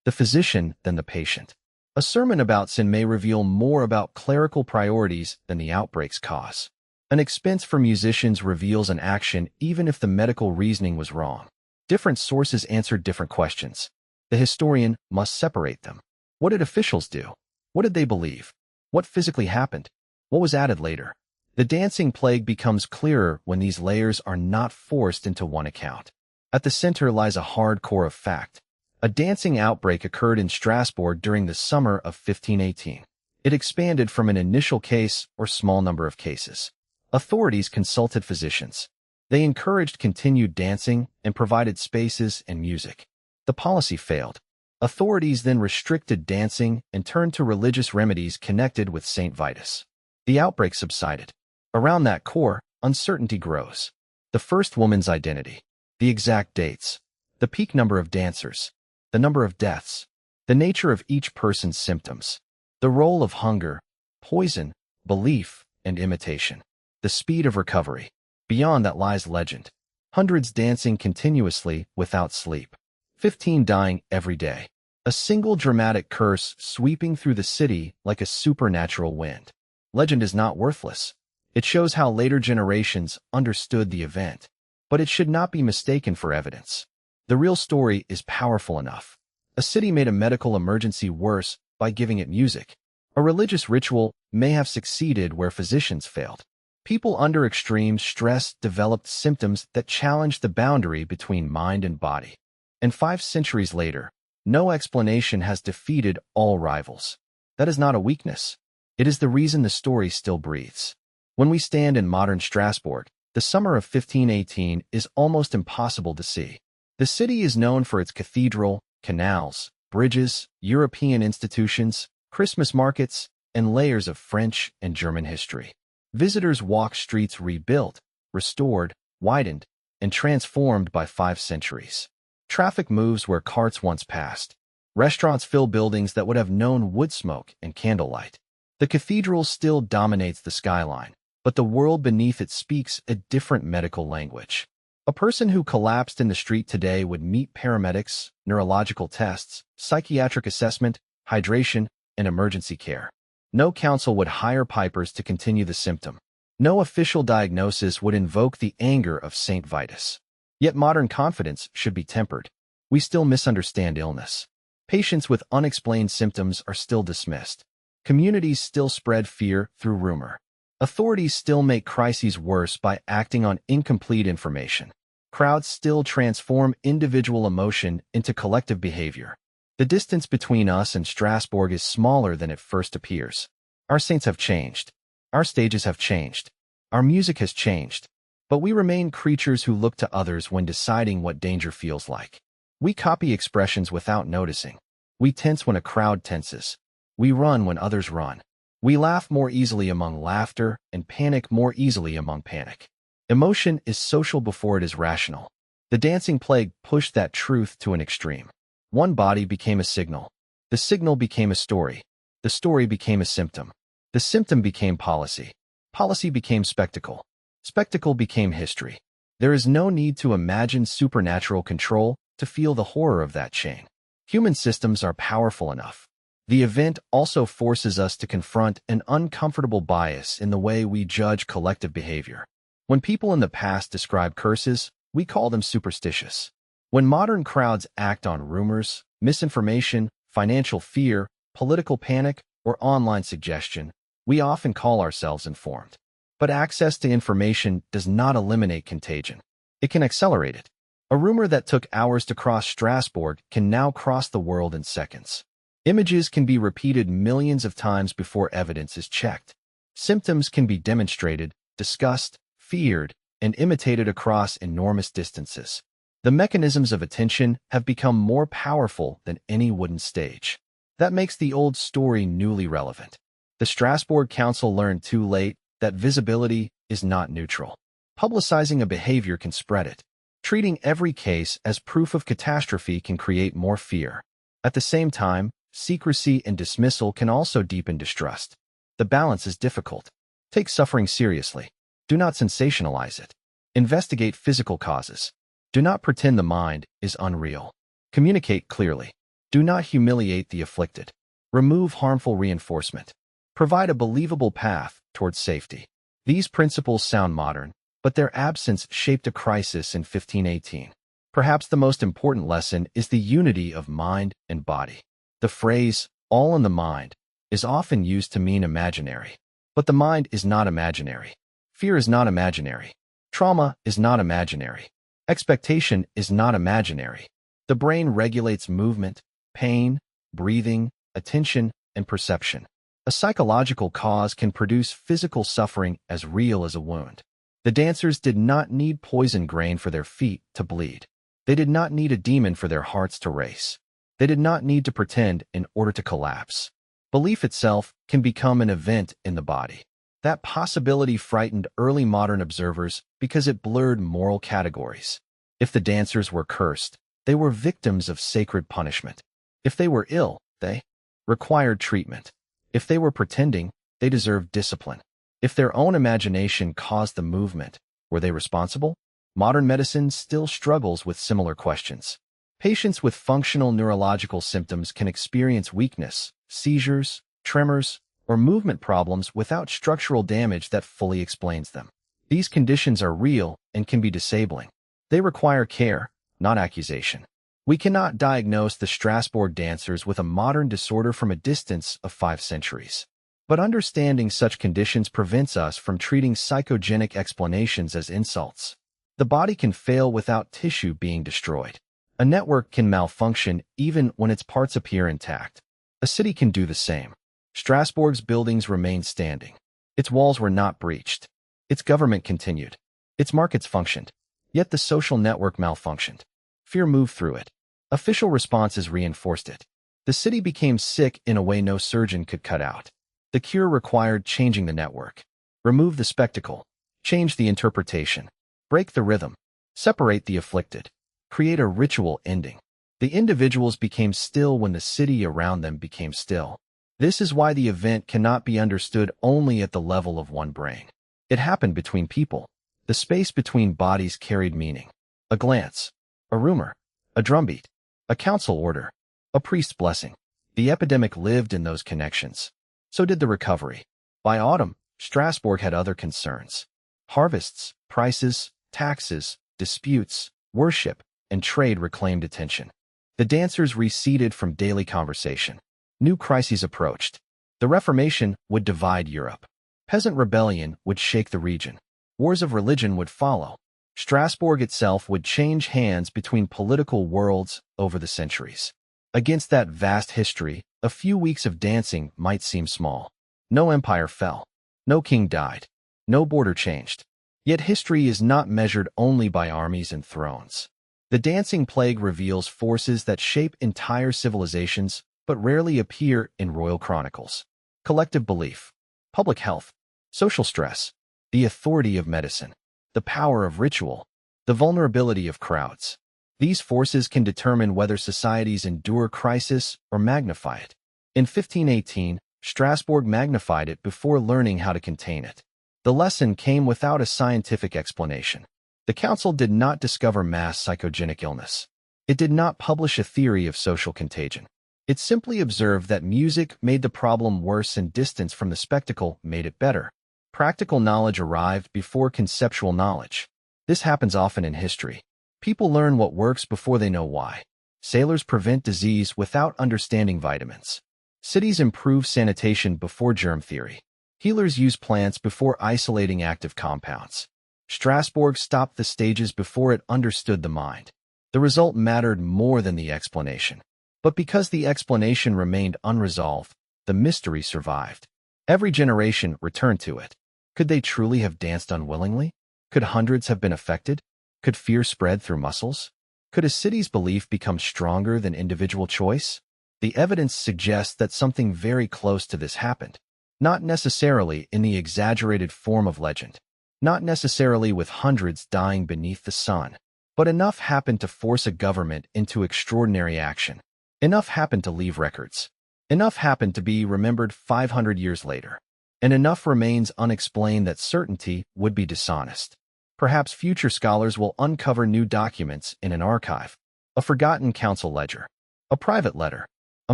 the physician than the patient. A sermon about sin may reveal more about clerical priorities than the outbreak's cause. An expense for musicians reveals an action even if the medical reasoning was wrong. Different sources answer different questions. The historian must separate them. What did officials do? What did they believe? What physically happened? What was added later? The dancing plague becomes clearer when these layers are not forced into one account. At the center lies a hard core of fact. A dancing outbreak occurred in Strasbourg during the summer of 1518. It expanded from an initial case or small number of cases. Authorities consulted physicians. They encouraged continued dancing and provided spaces and music. The policy failed. Authorities then restricted dancing and turned to religious remedies connected with St. Vitus. The outbreak subsided. Around that core, uncertainty grows. The first woman's identity, the exact dates, the peak number of dancers, the number of deaths, the nature of each person's symptoms, the role of hunger, poison, belief, and imitation, the speed of recovery. Beyond that lies legend. Hundreds dancing continuously without sleep. 15 dying every day. A single dramatic curse sweeping through the city like a supernatural wind. Legend is not worthless. It shows how later generations understood the event, but it should not be mistaken for evidence. The real story is powerful enough. A city made a medical emergency worse by giving it music. A religious ritual may have succeeded where physicians failed. People under extreme stress developed symptoms that challenged the boundary between mind and body. And 5 centuries later, no explanation has defeated all rivals. That is not a weakness. It is the reason the story still breathes. When we stand in modern Strasbourg, the summer of 1518 is almost impossible to see. The city is known for its cathedral, canals, bridges, European institutions, Christmas markets, and layers of French and German history. Visitors walk streets rebuilt, restored, widened, and transformed by 5 centuries. Traffic moves where carts once passed. Restaurants fill buildings that would have known wood smoke and candlelight. The cathedral still dominates the skyline, but the world beneath it speaks a different medical language. A person who collapsed in the street today would meet paramedics, neurological tests, psychiatric assessment, hydration, and emergency care. No council would hire pipers to continue the symptom. No official diagnosis would invoke the anger of St. Vitus. Yet modern confidence should be tempered. We still misunderstand illness. Patients with unexplained symptoms are still dismissed. Communities still spread fear through rumor. Authorities still make crises worse by acting on incomplete information. Crowds still transform individual emotion into collective behavior. The distance between us and Strasbourg is smaller than it first appears. Our saints have changed. Our stages have changed. Our music has changed. But we remain creatures who look to others when deciding what danger feels like. We copy expressions without noticing. We tense when a crowd tenses. We run when others run. We laugh more easily among laughter and panic more easily among panic. Emotion is social before it is rational. The dancing plague pushed that truth to an extreme. One body became a signal. The signal became a story. The story became a symptom. The symptom became policy. Policy became spectacle. Spectacle became history. There is no need to imagine supernatural control to feel the horror of that chain. Human systems are powerful enough. The event also forces us to confront an uncomfortable bias in the way we judge collective behavior. When people in the past describe curses, we call them superstitious. When modern crowds act on rumors, misinformation, financial fear, political panic, or online suggestion, we often call ourselves informed. But access to information does not eliminate contagion. It can accelerate it. A rumor that took hours to cross Strasbourg can now cross the world in seconds. Images can be repeated millions of times before evidence is checked. Symptoms can be demonstrated, discussed, feared, and imitated across enormous distances. The mechanisms of attention have become more powerful than any wooden stage. That makes the old story newly relevant. The Strasbourg Council learned too late that visibility is not neutral. Publicizing a behavior can spread it. Treating every case as proof of catastrophe can create more fear. At the same time, secrecy and dismissal can also deepen distrust. The balance is difficult. Take suffering seriously. Do not sensationalize it. Investigate physical causes. Do not pretend the mind is unreal. Communicate clearly. Do not humiliate the afflicted. Remove harmful reinforcement. Provide a believable path towards safety. These principles sound modern, but their absence shaped a crisis in 1518. Perhaps the most important lesson is the unity of mind and body. The phrase, all in the mind, is often used to mean imaginary. But the mind is not imaginary. Fear is not imaginary. Trauma is not imaginary. Expectation is not imaginary. The brain regulates movement, pain, breathing, attention, and perception. A psychological cause can produce physical suffering as real as a wound. The dancers did not need poison grain for their feet to bleed. They did not need a demon for their hearts to race. They did not need to pretend in order to collapse. Belief itself can become an event in the body. That possibility frightened early modern observers because it blurred moral categories. If the dancers were cursed, they were victims of sacred punishment. If they were ill, they required treatment. If they were pretending, they deserved discipline. If their own imagination caused the movement, were they responsible? Modern medicine still struggles with similar questions. Patients with functional neurological symptoms can experience weakness, seizures, tremors, or movement problems without structural damage that fully explains them. These conditions are real and can be disabling. They require care, not accusation. We cannot diagnose the Strasbourg dancers with a modern disorder from a distance of 5 centuries. But understanding such conditions prevents us from treating psychogenic explanations as insults. The body can fail without tissue being destroyed. A network can malfunction even when its parts appear intact. A city can do the same. Strasbourg's buildings remained standing. Its walls were not breached. Its government continued. Its markets functioned. Yet the social network malfunctioned. Fear moved through it. Official responses reinforced it. The city became sick in a way no surgeon could cut out. The cure required changing the network. Remove the spectacle. Change the interpretation. Break the rhythm. Separate the afflicted. Create a ritual ending. The individuals became still when the city around them became still. This is why the event cannot be understood only at the level of one brain. It happened between people. The space between bodies carried meaning. A glance. A rumor. A drumbeat. A council order. A priest's blessing. The epidemic lived in those connections. So did the recovery. By autumn, Strasbourg had other concerns. Harvests, prices, taxes, disputes, worship, and trade reclaimed attention. The dancers receded from daily conversation. New crises approached. The Reformation would divide Europe. Peasant rebellion would shake the region. Wars of religion would follow. Strasbourg itself would change hands between political worlds over the centuries. Against that vast history, a few weeks of dancing might seem small. No empire fell. No king died. No border changed. Yet history is not measured only by armies and thrones. The dancing plague reveals forces that shape entire civilizations but rarely appear in royal chronicles. Collective belief, public health, social stress, the authority of medicine, the power of ritual, the vulnerability of crowds. These forces can determine whether societies endure crisis or magnify it. In 1518, Strasbourg magnified it before learning how to contain it. The lesson came without a scientific explanation. The council did not discover mass psychogenic illness. It did not publish a theory of social contagion. It simply observed that music made the problem worse and distance from the spectacle made it better. Practical knowledge arrived before conceptual knowledge. This happens often in history. People learn what works before they know why. Sailors prevent disease without understanding vitamins. Cities improve sanitation before germ theory. Healers use plants before isolating active compounds. Strasbourg stopped the stages before it understood the mind. The result mattered more than the explanation. But because the explanation remained unresolved, the mystery survived. Every generation returned to it. Could they truly have danced unwillingly? Could hundreds have been affected? Could fear spread through muscles? Could a city's belief become stronger than individual choice? The evidence suggests that something very close to this happened. Not necessarily in the exaggerated form of legend. Not necessarily with hundreds dying beneath the sun. But enough happened to force a government into extraordinary action. Enough happened to leave records. Enough happened to be remembered 500 years later. And enough remains unexplained that certainty would be dishonest. Perhaps future scholars will uncover new documents in an archive. A forgotten council ledger. A private letter. A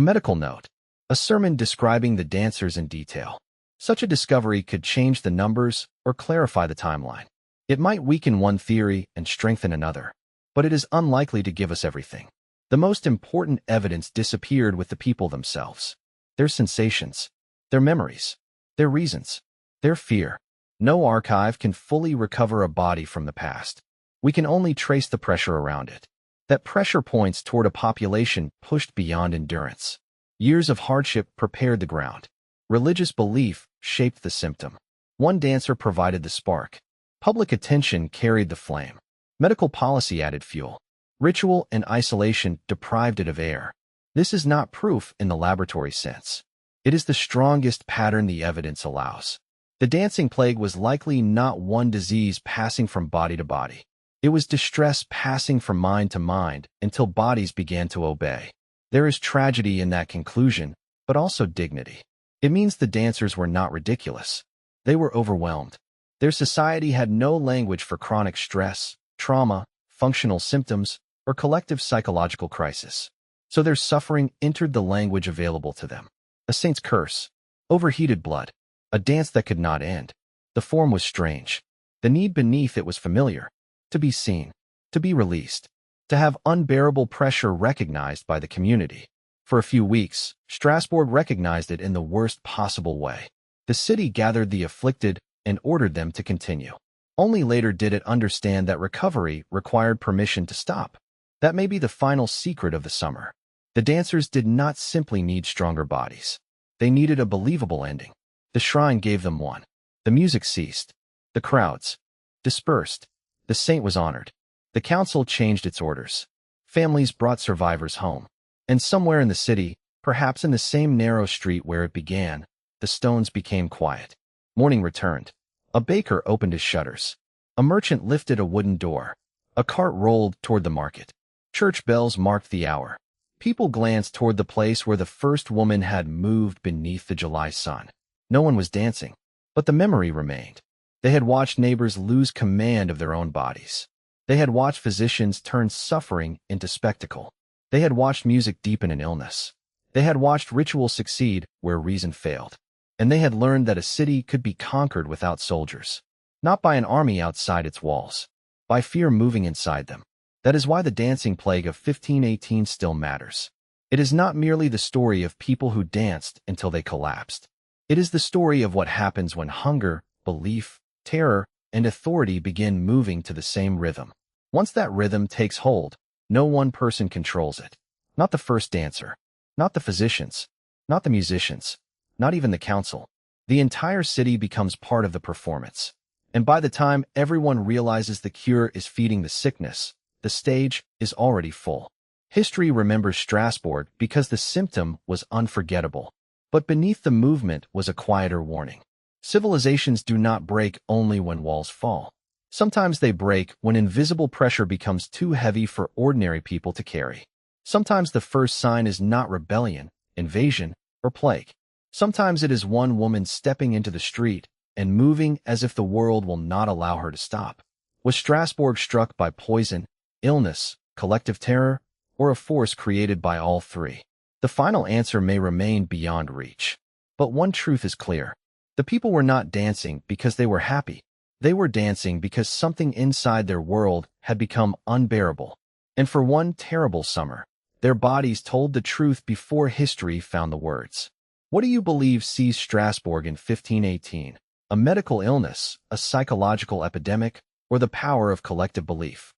medical note. A sermon describing the dancers in detail. Such a discovery could change the numbers or clarify the timeline. It might weaken one theory and strengthen another. But it is unlikely to give us everything. The most important evidence disappeared with the people themselves. Their sensations. Their memories. Their reasons. Their fear. No archive can fully recover a body from the past. We can only trace the pressure around it. That pressure points toward a population pushed beyond endurance. Years of hardship prepared the ground. Religious belief shaped the symptom. One dancer provided the spark. Public attention carried the flame. Medical policy added fuel. Ritual and isolation deprived it of air. This is not proof in the laboratory sense. It is the strongest pattern the evidence allows. The dancing plague was likely not one disease passing from body to body. It was distress passing from mind to mind until bodies began to obey. There is tragedy in that conclusion, but also dignity. It means the dancers were not ridiculous. They were overwhelmed. Their society had no language for chronic stress, trauma, functional symptoms, or collective psychological crisis. So their suffering entered the language available to them. A saint's curse. Overheated blood. A dance that could not end. The form was strange. The need beneath it was familiar. To be seen. To be released. To have unbearable pressure recognized by the community. For a few weeks, Strasbourg recognized it in the worst possible way. The city gathered the afflicted and ordered them to continue. Only later did it understand that recovery required permission to stop. That may be the final secret of the summer. The dancers did not simply need stronger bodies. They needed a believable ending. The shrine gave them one. The music ceased. The crowds dispersed. The saint was honored. The council changed its orders. Families brought survivors home. And somewhere in the city, perhaps in the same narrow street where it began, the stones became quiet. Morning returned. A baker opened his shutters. A merchant lifted a wooden door. A cart rolled toward the market. Church bells marked the hour. People glanced toward the place where the first woman had moved beneath the July sun. No one was dancing, but the memory remained. They had watched neighbors lose command of their own bodies. They had watched physicians turn suffering into spectacle. They had watched music deepen an illness. They had watched ritual succeed where reason failed. And they had learned that a city could be conquered without soldiers. Not by an army outside its walls. By fear moving inside them. That is why the dancing plague of 1518 still matters. It is not merely the story of people who danced until they collapsed. It is the story of what happens when hunger, belief, terror, and authority begin moving to the same rhythm. Once that rhythm takes hold, no one person controls it. Not the first dancer. Not the physicians. Not the musicians. Not even the council. The entire city becomes part of the performance. And by the time everyone realizes the cure is feeding the sickness, the stage is already full. History remembers Strasbourg because the symptom was unforgettable. But beneath the movement was a quieter warning. Civilizations do not break only when walls fall. Sometimes they break when invisible pressure becomes too heavy for ordinary people to carry. Sometimes the first sign is not rebellion, invasion, or plague. Sometimes it is one woman stepping into the street and moving as if the world will not allow her to stop. Was Strasbourg struck by poison, illness, collective terror, or a force created by all three? The final answer may remain beyond reach. But one truth is clear. The people were not dancing because they were happy. They were dancing because something inside their world had become unbearable. And for one terrible summer, their bodies told the truth before history found the words. What do you believe seized Strasbourg in 1518? A medical illness, a psychological epidemic, or the power of collective belief?